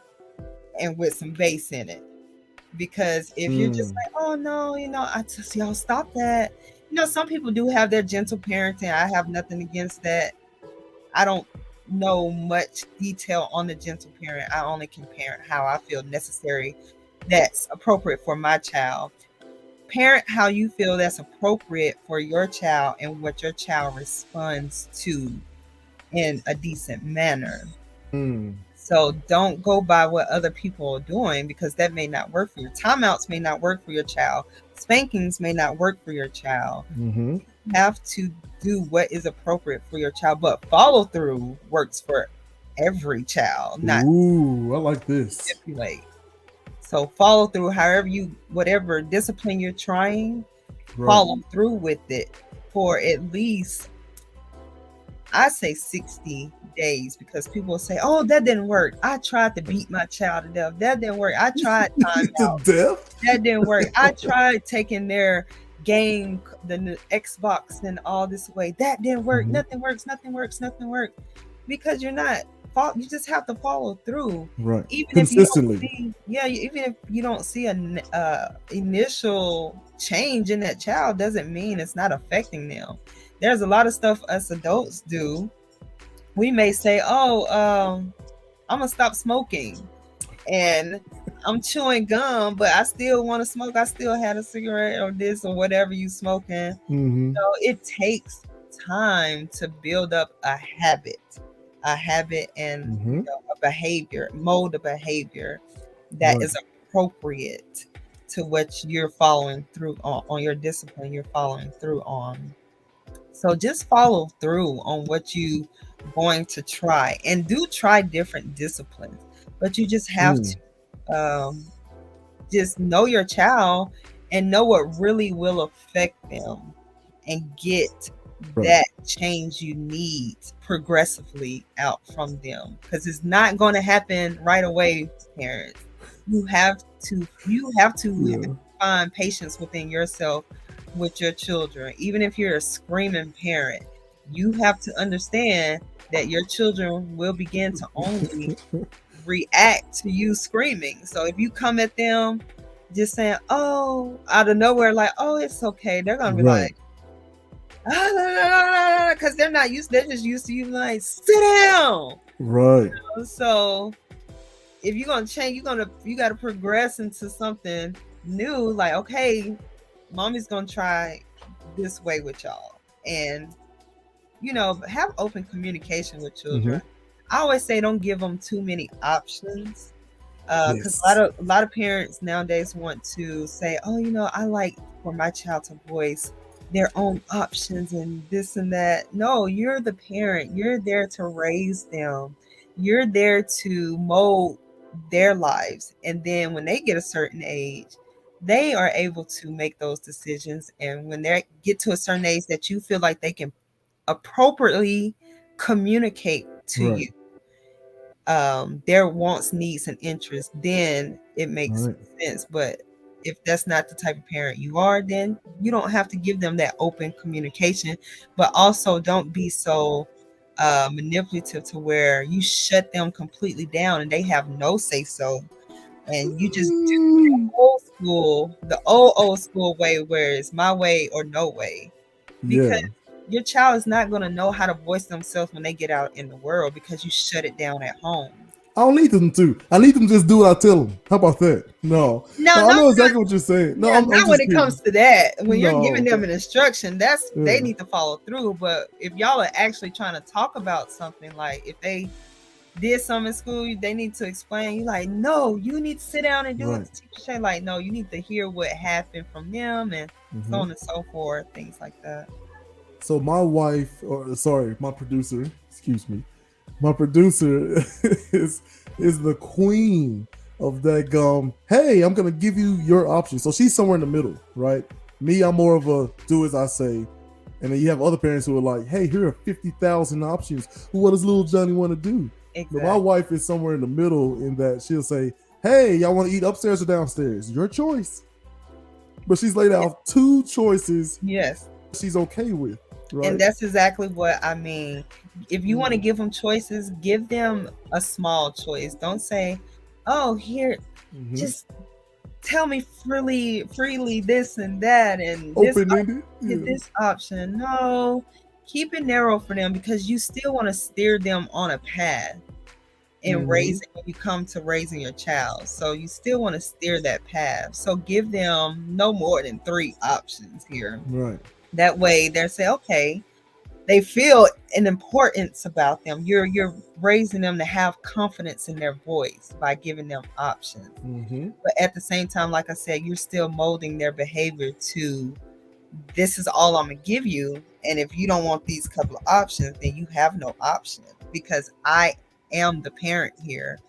and with some bass in it. Because if you're just like, oh no, I just, y'all stop that. Some people do have their gentle parenting. I have nothing against that. I don't know much detail on the gentle parent. I only can parent how I feel necessary, that's appropriate for my child. Parent how you feel that's appropriate for your child and what your child responds to in a decent manner. Mm. So don't go by what other people are doing, because that may not work for you. Timeouts may not work for your child. Spankings may not work for your child. Mm-hmm. You have to do what is appropriate for your child, but follow through works for every child, not Ooh, I like this. manipulate. So follow through, however you, whatever discipline you're trying, Right. follow through with it for at least, I say 60 days, because people say, oh, that didn't work. I tried to beat my child to death. That didn't work. I tried time To out. death. That didn't work. I tried taking their game, the Xbox and all this away. That didn't work. Mhm. Nothing works. Nothing works. Nothing works. Because you're not, you just have to follow through. Right. Even if you don't Consistently. see, even if you don't see an initial change in that child, doesn't mean it's not affecting them. There's a lot of stuff us adults do. We may say, oh, I'm gonna stop smoking, and I'm chewing gum, but I still want to smoke. I still had a cigarette or this or whatever you smoking. Mm-hmm. So it takes time to build up a habit and Mm-hmm. a behavior, mold of behavior that Right. is appropriate to what you're following through on your discipline you're following through on. So just follow through on what you going to try, and do try different disciplines, but you just have Mm. to just know your child and know what really will affect them, and get Right. that change you need progressively out from them, because it's not going to happen right away. Parents, you have to Yeah. find patience within yourself with your children. Even if you're a screaming parent, you have to understand that your children will begin to only react to you screaming. So if you come at them just saying, oh, out of nowhere, like, oh, it's okay, they're gonna be Right. like, because they're not used, they're just used to you like, sit down. Right. So if you're gonna change, you gotta progress into something new. Like, okay, mommy's gonna try this way with y'all, and have open communication with children. I always say don't give them too many options, because Yes. a lot of parents nowadays want to say, oh, I like for my child to voice their own options and this and that. No, you're the parent. You're there to raise them. You're there to mold their lives. And then when they get a certain age, they are able to make those decisions. And when they get to a certain age that you feel like they can appropriately communicate to Right. you their wants, needs, and interests, then it makes Right. sense. But if that's not the type of parent you are, then you don't have to give them that open communication. But also don't be so manipulative to where you shut them completely down and they have no say so, and you just do Mm. the old school way, where it's my way or no way. Because Yeah. your child is not going to know how to voice themselves when they get out in the world, because you shut it down at home. I don't need them to. I need them to just do what I tell them. How about that? No. No, I know exactly what you're saying. No, I'm not just when it kidding. comes to that. When you're No, giving them but- an instruction, that's Yeah. they need to follow through. But if y'all are actually trying to talk about something, like if they did something in school, they need to explain. You like, no, you need to sit down and do Right. what the teacher say. Like, no, you need to hear what happened from them, and so on and so forth, things like that. So my wife, or sorry, my producer, excuse me, my producer is the queen of that gum. Hey, I'm gonna give you your option. So she's somewhere in the middle, right? Me, I'm more of a do as I say, and then you have other parents who are like, hey, here are 50,000 options. What does little Johnny want to do? Exactly. But my wife is somewhere in the middle, in that she'll say, hey, y'all want to eat upstairs or downstairs? Your choice. But she's laid out two choices. Yes. She's okay with. Right? And that's exactly what I mean. If you want to give them choices, give them a small choice. Don't say, oh, here, just tell me freely this and that, and open-ended. this option. No, keep it narrow for them, because you still want to steer them on a path in raising, when you come to raising your child. So you still want to steer that path. So give them no more than 3 options here. Right. That way they say, okay, they feel an importance about them. You're raising them to have confidence in their voice by giving them options. But at the same time, like I said, you're still molding their behavior to, this is all I'm gonna give you, and if you don't want these couple of options, then you have no option, because I am the parent here.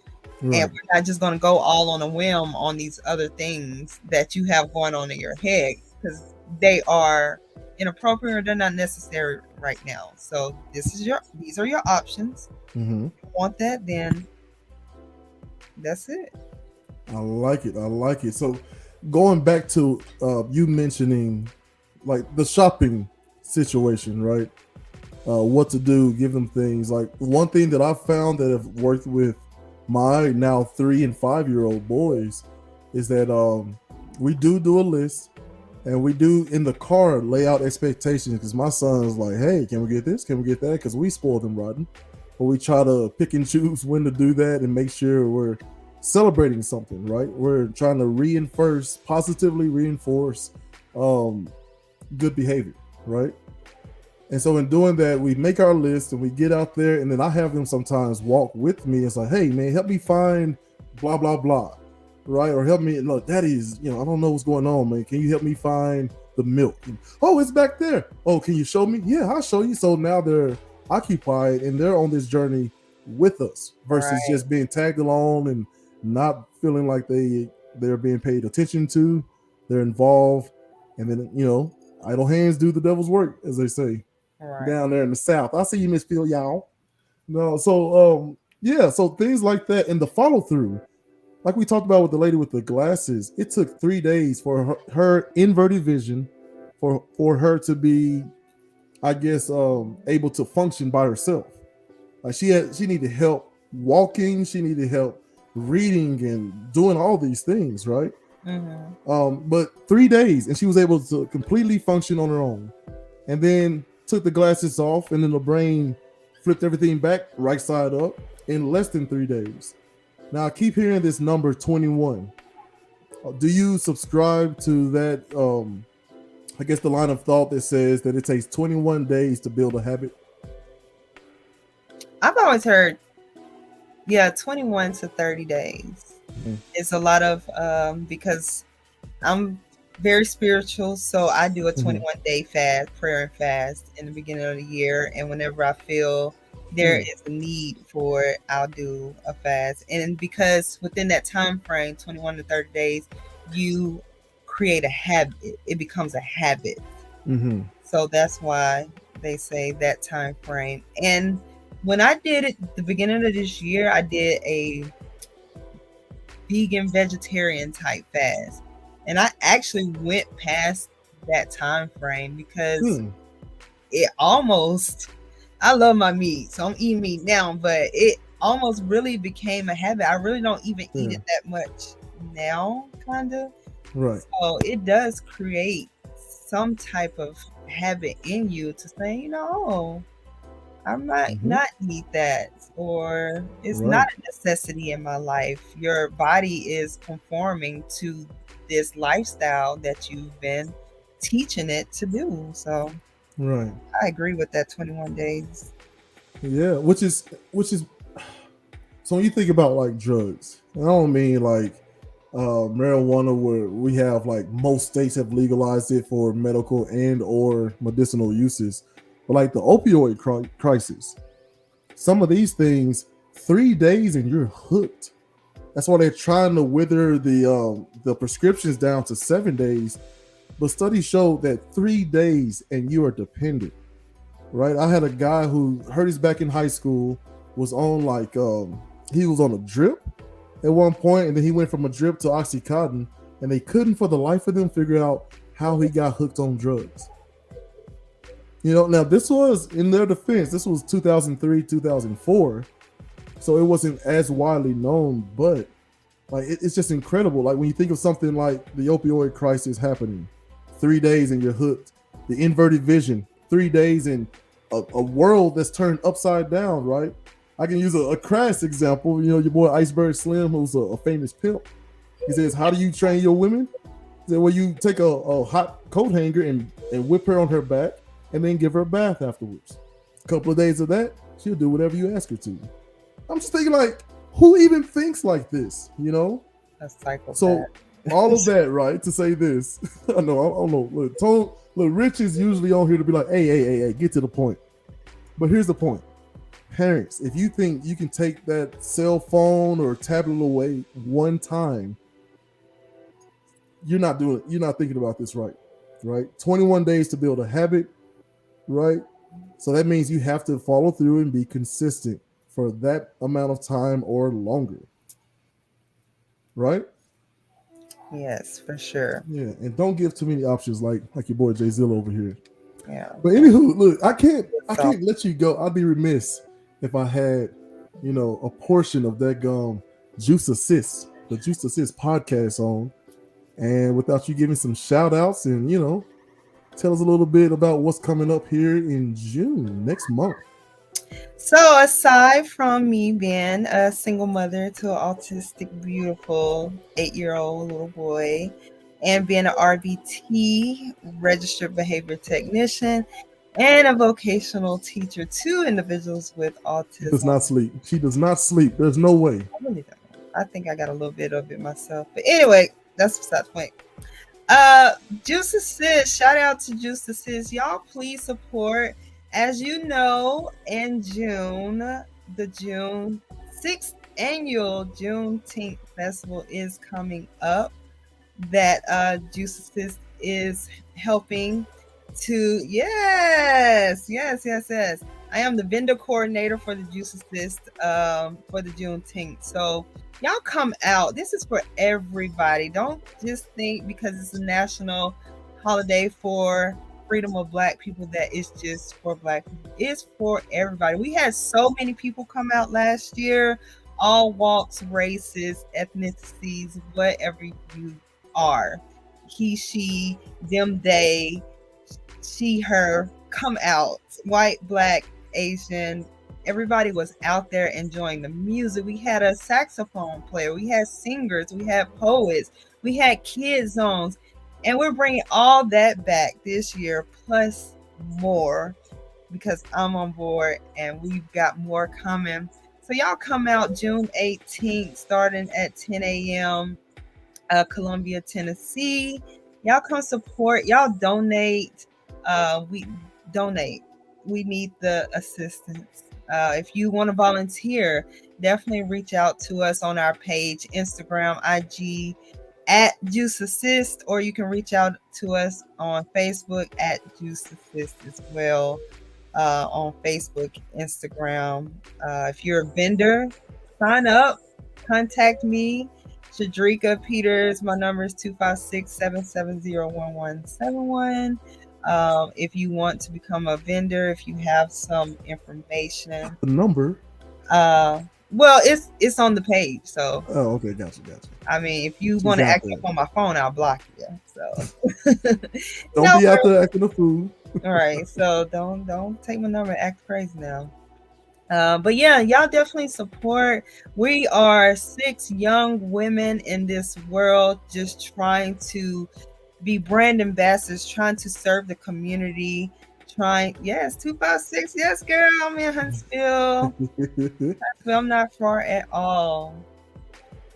Right. And we're not just going to go all on a whim on these other things that you have going on in your head, because they are inappropriate or they're not necessary right now. So these are your options. If you want that, then that's it. I like it. I like it. So going back to you mentioning like the shopping situation, right? What to do, give them things. Like one thing that I've found that have worked with my now 3 and 5-year-old boys is that we do a list, and we do in the car lay out expectations, because my son's like, hey, can we get this? Can we get that? Because we spoil them rotten. But we try to pick and choose when to do that and make sure we're celebrating something, right? We're trying to positively reinforce good behavior, right? And so in doing that, we make our list and we get out there, and then I have them sometimes walk with me. It's like, hey man, help me find blah, blah, blah, right? Or help me, look, daddy's, I don't know what's going on, man. Can you help me find the milk? Oh, it's back there. Oh, can you show me? Yeah, I'll show you. So now they're occupied and they're on this journey with us versus just being tagged along and not feeling like they're being paid attention to. They're involved. And then, idle hands do the devil's work, as they say. Down there in the South. I see you, Miss Phil, y'all. No, so so things like that, and the follow through, like we talked about with the lady with the glasses, it took 3 days for her inverted vision, for her to be, I guess, able to function by herself. Like she needed help walking, she needed help reading and doing all these things, right? But 3 days, and she was able to completely function on her own, and then took the glasses off, and then the brain flipped everything back right side up in less than 3 days. Now I keep hearing this number 21. Do you subscribe to that? I guess the line of thought that says that it takes 21 days to build a habit. I've always heard, 21 to 30 days. It's a lot of because I'm very spiritual, so I do a 21-day fast, prayer and fast in the beginning of the year, and whenever I feel there is a need for it, I'll do a fast. And because within that time frame, 21 to 30 days, you create a habit. It becomes a habit. So that's why they say that time frame. And when I did it at the beginning of this year, I did a vegan vegetarian type fast. And I actually went past that time frame because it almost, I love my meat, so I'm eating meat now, but it almost really became a habit. I really don't even eat it that much now, kind of. Right. So it does create some type of habit in you to say, I might not eat that, or it's not a necessity in my life. Your body is conforming to this lifestyle that you've been teaching it to do. So I agree with that 21 days. Yeah, which is so when you think about like drugs, I don't mean like marijuana, where we have like most states have legalized it for medical and or medicinal uses, but like the opioid crisis, some of these things, 3 days and you're hooked. That's why they're trying to wither the prescriptions down to 7 days. But studies show that 3 days and you are dependent, right? I had a guy who hurt his back in high school, was on he was on a drip at one point, and then he went from a drip to Oxycontin, and they couldn't for the life of them figure out how he got hooked on drugs. Now this was, in their defense, this was 2003, 2004. So it wasn't as widely known, but like it's just incredible. Like when you think of something like the opioid crisis happening, 3 days and you're hooked. The inverted vision, 3 days and a world that's turned upside down, right? I can use a crass example. You know, your boy Iceberg Slim, who's a famous pimp. He says, "How do you train your women?" He said, "Well, you take a hot coat hanger and whip her on her back, and then give her a bath afterwards. A couple of days of that, she'll do whatever you ask her to." I'm just thinking, like, who even thinks like this? You know? A psychopath. So all of that, right? To say this, I know, I don't know. Look, Rich is usually on here to be like, hey, get to the point. But here's the point. Parents, if you think you can take that cell phone or tablet away one time, you're not thinking about this right? 21 days to build a habit, right? So that means you have to follow through and be consistent for that amount of time or longer, right? Yes, for sure. Yeah, and don't give too many options like your boy Jay Zilla over here. Yeah. But anywho, look, I can't let you go. I'd be remiss if I had, a portion of that the Juice Assist podcast on, and without you giving some shout outs and tell us a little bit about what's coming up here in June next month. So aside from me being a single mother to an autistic, beautiful 8-year-old little boy, and being an RBT, registered behavior technician, and a vocational teacher to individuals with autism. She does not sleep. She does not sleep. There's no way. I really don't. I think I got a little bit of it myself. But anyway, that's beside the point. Juice Assist, shout out to Juice Assist. Y'all please support. As you know, in June, the June 6th annual Juneteenth Festival is coming up that Juice Assist is helping to, yes. I am the vendor coordinator for the Juice Assist for the Juneteenth. So y'all come out. This is for everybody. Don't just think because it's a national holiday for freedom of Black people that it's just for Black people. It's for everybody. We had so many people come out last year, all walks, races, ethnicities, whatever you are. He, she, them, they, she, her, come out. White, Black, Asian, everybody was out there enjoying the music. We had a saxophone player, we had singers, we had poets, we had kid zones, and we're bringing all that back this year plus more because I'm on board and we've got more coming. So y'all come out June 18th starting at 10 a.m. Columbia, Tennessee. Y'all come support. Y'all donate. We donate. We need the assistance. If you want to volunteer, definitely reach out to us on our page, Instagram, IG, at Juice Assist, or you can reach out to us on Facebook at Juice Assist as well, on Facebook, Instagram. If you're a vendor, sign up, contact me, Shadericka Peters. My number is 256-770-1171. If you want to become a vendor, if you have some information, the number. Well, it's on the page. So. Oh, okay, gotcha. I mean, if you want to act up on my phone, I'll block you. So. Don't be out there acting a fool. All right, so don't take my number and act crazy now. But yeah, y'all definitely support. We are 6 young women in this world just trying to be brand ambassadors, trying to serve the community. Yes, 256. Yes, girl, I'm in Huntsville. I'm not far at all.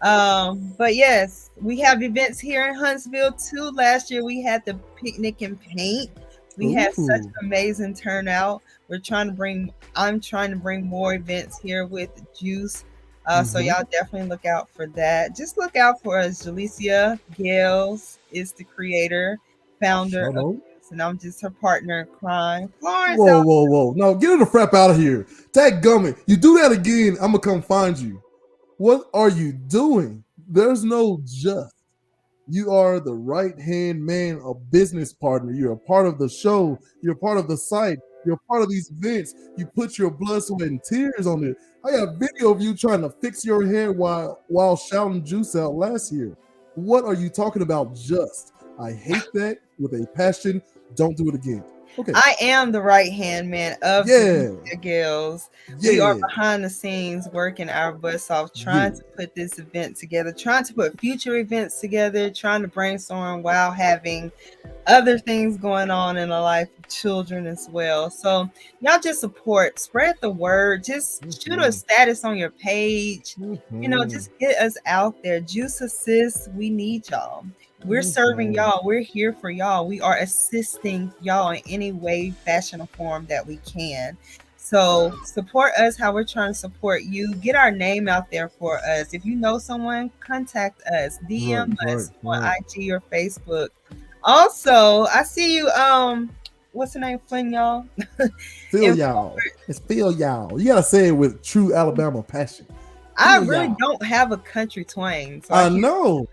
But yes, we have events here in Huntsville too. Last year we had the picnic and paint. We had such amazing turnout. I'm trying to bring more events here with Juice. So y'all definitely look out for that. Just look out for us. Jalecia Gales is the creator, founder of Juice, and I'm just her partner in crime. Florence. Whoa. No, get her the frap out of here. Tag gummit. You do that again, I'm gonna come find you. What are you doing? There's no just. You are the right-hand man, a business partner. You're a part of the show. You're a part of the site. You're a part of these events. You put your blood, sweat, and tears on it. I got a video of you trying to fix your hair while shouting Juice out last year. What are you talking about just? I hate that with a passion. Don't do it again. Okay. I am the right hand man of Yeah. the Gales. Yeah. We are behind the scenes working our butts off, trying to put this event together, trying to put future events together, trying to brainstorm while having other things going on in the life of children as well. So y'all just support, spread the word, just shoot a status on your page. Just get us out there. Juice Assist, we need y'all. We're serving y'all. We're here for y'all. We are assisting y'all in any way, fashion, or form that we can. So support us how we're trying to support you. Get our name out there for us. If you know someone, contact us. DM us on IG or Facebook. Also, I see you. What's the name? Flynn, y'all. Feel y'all. It's feel y'all. You gotta say it with true Alabama passion. I really don't have a country twang, so I know.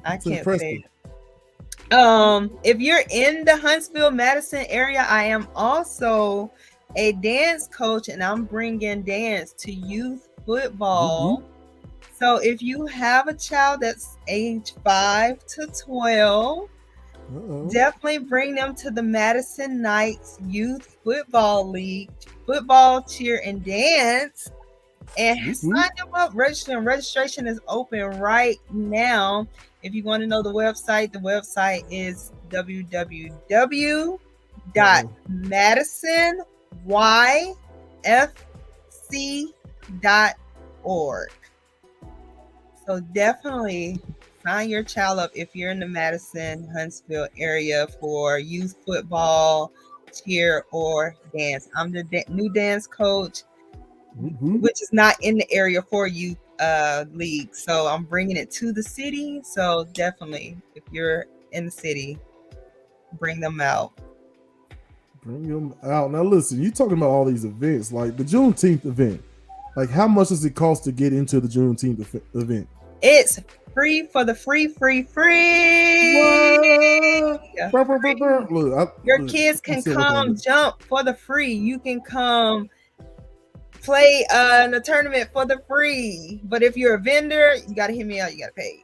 I can't say it. If you're in the Huntsville, Madison area, I am also a dance coach, and I'm bringing dance to youth football. So if you have a child that's age 5 to 12, definitely bring them to the Madison Knights Youth Football League, football, cheer, and dance. And sign them up. Registration is open right now. If you want to know the website is www.madisonyfc.org. So definitely sign your child up if you're in the Madison, Huntsville area for youth football, cheer, or dance. I'm the new dance coach, which is not in the area for youth league. So I'm bringing it to the city. So definitely, if you're in the city, bring them out. Bring them out. Now listen, you talking about all these events, like the Juneteenth event. Like, how much does it cost to get into the Juneteenth event? It's free for the free. Look, your kids can come jump for the free. You can come play in a tournament for the free. But if you're a vendor, you got to hit me out. You got to pay.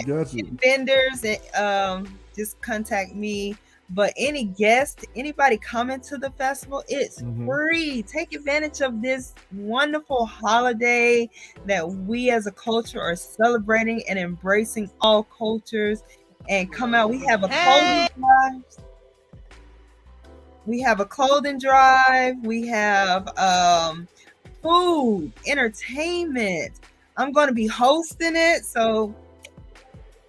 Gotcha. Vendors, just contact me. But any guest, anybody coming to the festival, it's free. Take advantage of this wonderful holiday that we as a culture are celebrating and embracing all cultures. And come out. We have a clothing drive. We have a clothing drive. We have food, entertainment. I'm going to be hosting it. So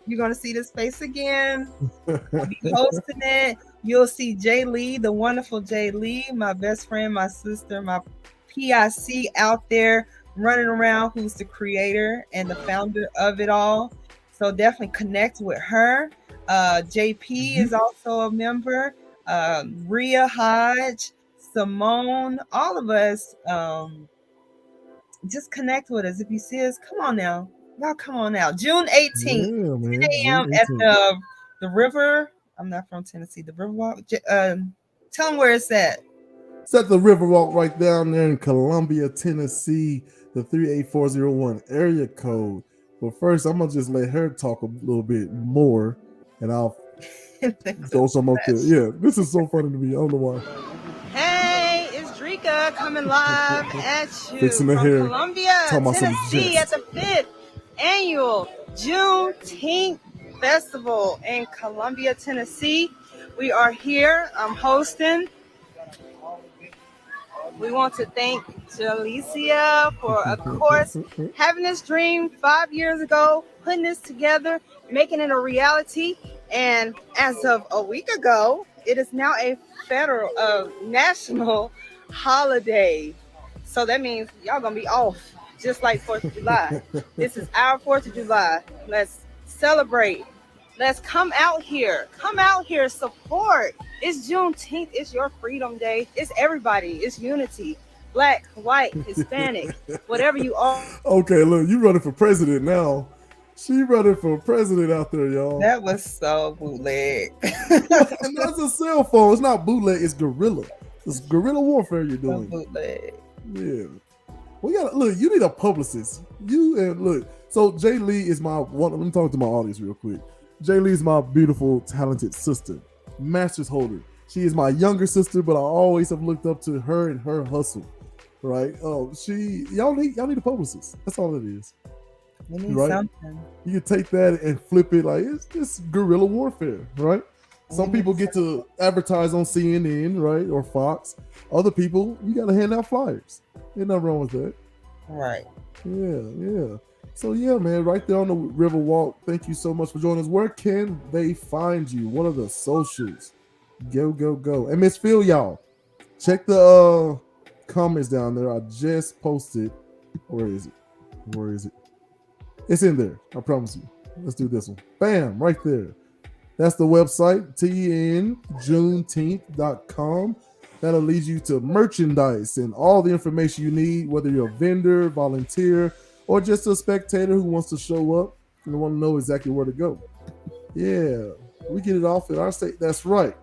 you're going to see this face again. I'll be hosting it. You'll see Jay Lee, the wonderful Jay Lee, my best friend, my sister, my PIC out there running around, who's the creator and the founder of it all. So definitely connect with her. JP is also a member. Rhea Hodge, Simone, all of us. Just connect with us. If you see us, come on now. Y'all come on now. June 18th, 10 a.m. at the river. I'm not from Tennessee. The Riverwalk. Tell them where it's at. It's at the Riverwalk right down there in Columbia, Tennessee, the 38401 area code. But first, I'm going to just let her talk a little bit more, and I'll throw some up there. Yeah, this is so funny to me. I don't know why. Hey, it's Shadericka coming live at you Fixing the from hair. Columbia, Tennessee at the 5th annual Juneteenth Festival in Columbia, Tennessee. We are here. I'm hosting. We want to thank Jalicia for, of course, having this dream 5 years ago, putting this together, making it a reality. And as of a week ago, it is now a federal, national holiday. So that means y'all gonna be off, just like 4th of July. This is our 4th of July. Let's celebrate. Let's come out here. Come out here, support. It's Juneteenth. It's your freedom day. It's everybody. It's unity. Black, white, Hispanic, whatever you are. Okay, look, you running for president now. She running for president out there, y'all. That was so bootleg. And that's a cell phone. It's not bootleg. It's guerrilla. It's guerrilla warfare you're doing. Bootleg. Yeah. Well, look. You need a publicist. Look. So Jay Lee is my one. Let me talk to my audience real quick. Jay Lee is my beautiful, talented sister. master's holder. She is my younger sister, but I always have looked up to her and her hustle. Right? Y'all need a publicist. That's all it is. We need Right? something. You can take that and flip it like it's just guerrilla warfare, right? Some people get to advertise on CNN, right, or Fox. Other people, you got to hand out flyers. Ain't nothing wrong with that. Right. Yeah. So yeah, man, right there on the River Walk. Thank you so much for joining us. Where can they find you? What are the socials? Go. And Miss Phil, y'all, check the comments down there. I just posted. Where is it? It's in there. I promise you. Let's do this one. Bam, right there. That's the website, tnjuneteenth.com. That'll lead you to merchandise and all the information you need, whether you're a vendor, volunteer, or just a spectator who wants to show up and want to know exactly where to go. Yeah, we get it off in our state. That's right.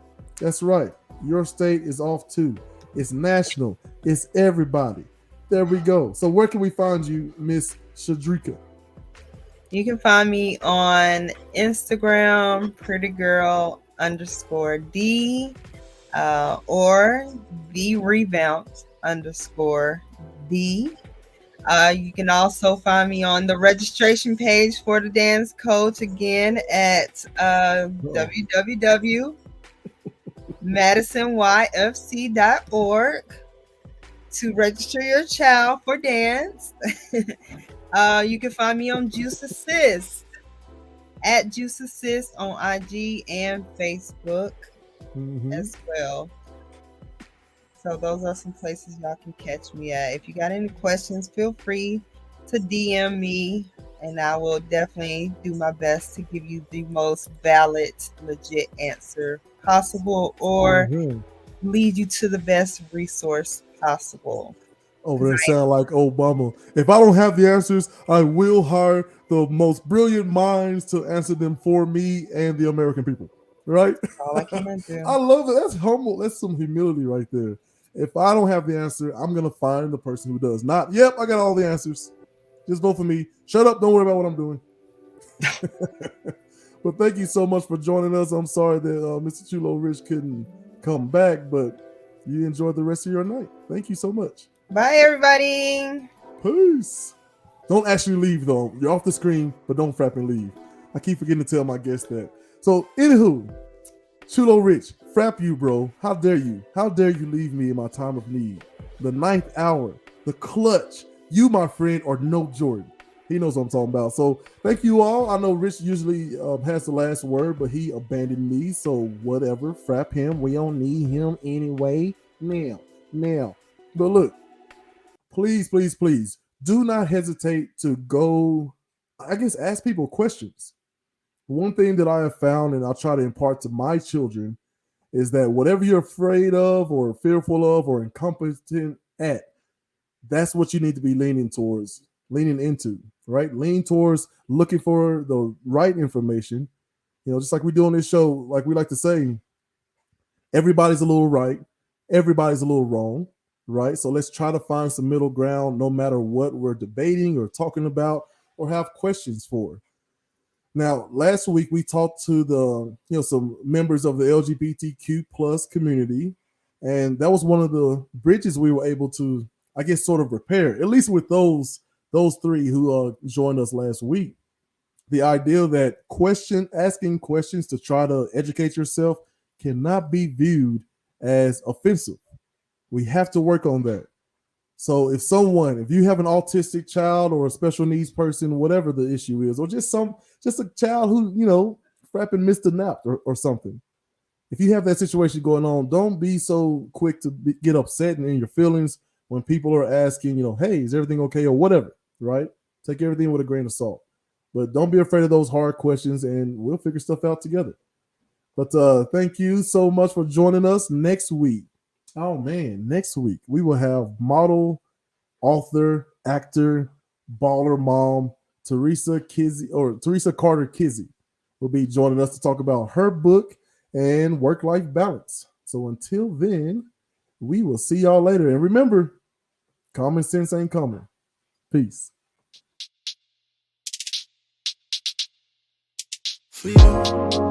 Your state is off too. It's national. It's everybody. There we go. So where can we find you, Miss Shadericka? You can find me on Instagram, prettygirl_D, or therevamped_D. You can also find me on the registration page for the dance coach again at www.madisonyfc.org to register your child for dance. You can find me on Juice Assist at Juice Assist on IG and Facebook as well. So those are some places y'all can catch me at. If you got any questions, feel free to DM me, and I will definitely do my best to give you the most valid, legit answer possible, or lead you to the best resource possible. Over there sound like Obama. If I don't have the answers, I will hire the most brilliant minds to answer them for me and the American people. Right? All I can do. I love it. That's humble. That's some humility right there. If I don't have the answer, I'm going to find the person who does. Not, yep, I got all the answers. Just vote for me. Shut up. Don't worry about what I'm doing. But thank you so much for joining us. I'm sorry that Mr. Chulo Rich couldn't come back, but you enjoy the rest of your night. Thank you so much. Bye, everybody. Peace. Don't actually leave, though. You're off the screen, but don't frap and leave. I keep forgetting to tell my guests that. So, anywho, Chulo Rich, frap you, bro. How dare you? How dare you leave me in my time of need? The 9th hour, the clutch. You, my friend, are no Jordan. He knows what I'm talking about. So, thank you all. I know Rich usually has the last word, but he abandoned me. So, whatever. Frap him. We don't need him anyway. Now. But look. Please, do not hesitate to go, ask people questions. One thing that I have found, and I'll try to impart to my children, is that whatever you're afraid of or fearful of or incompetent at, that's what you need to be leaning into, right? Lean towards looking for the right information. Just like we do on this show, like we like to say, everybody's a little right, everybody's a little wrong. Right. So let's try to find some middle ground, no matter what we're debating or talking about or have questions for. Now, last week we talked to some members of the LGBTQ plus community, and that was one of the bridges we were able to, sort of repair, at least with those three who joined us last week. The idea that asking questions to try to educate yourself cannot be viewed as offensive. We have to work on that. So if you have an autistic child or a special needs person, whatever the issue is, or just a child who, frapping missed a nap or something. If you have that situation going on, don't be so quick to get upset and in your feelings when people are asking, hey, is everything okay or whatever, right? Take everything with a grain of salt. But don't be afraid of those hard questions, and we'll figure stuff out together. But thank you so much for joining us. Next week we will have model, author, actor, baller mom Teresa Carter Kizzy will be joining us to talk about her book and work-life balance. So until then, we will see y'all later. And remember, common sense ain't coming. Peace. For you.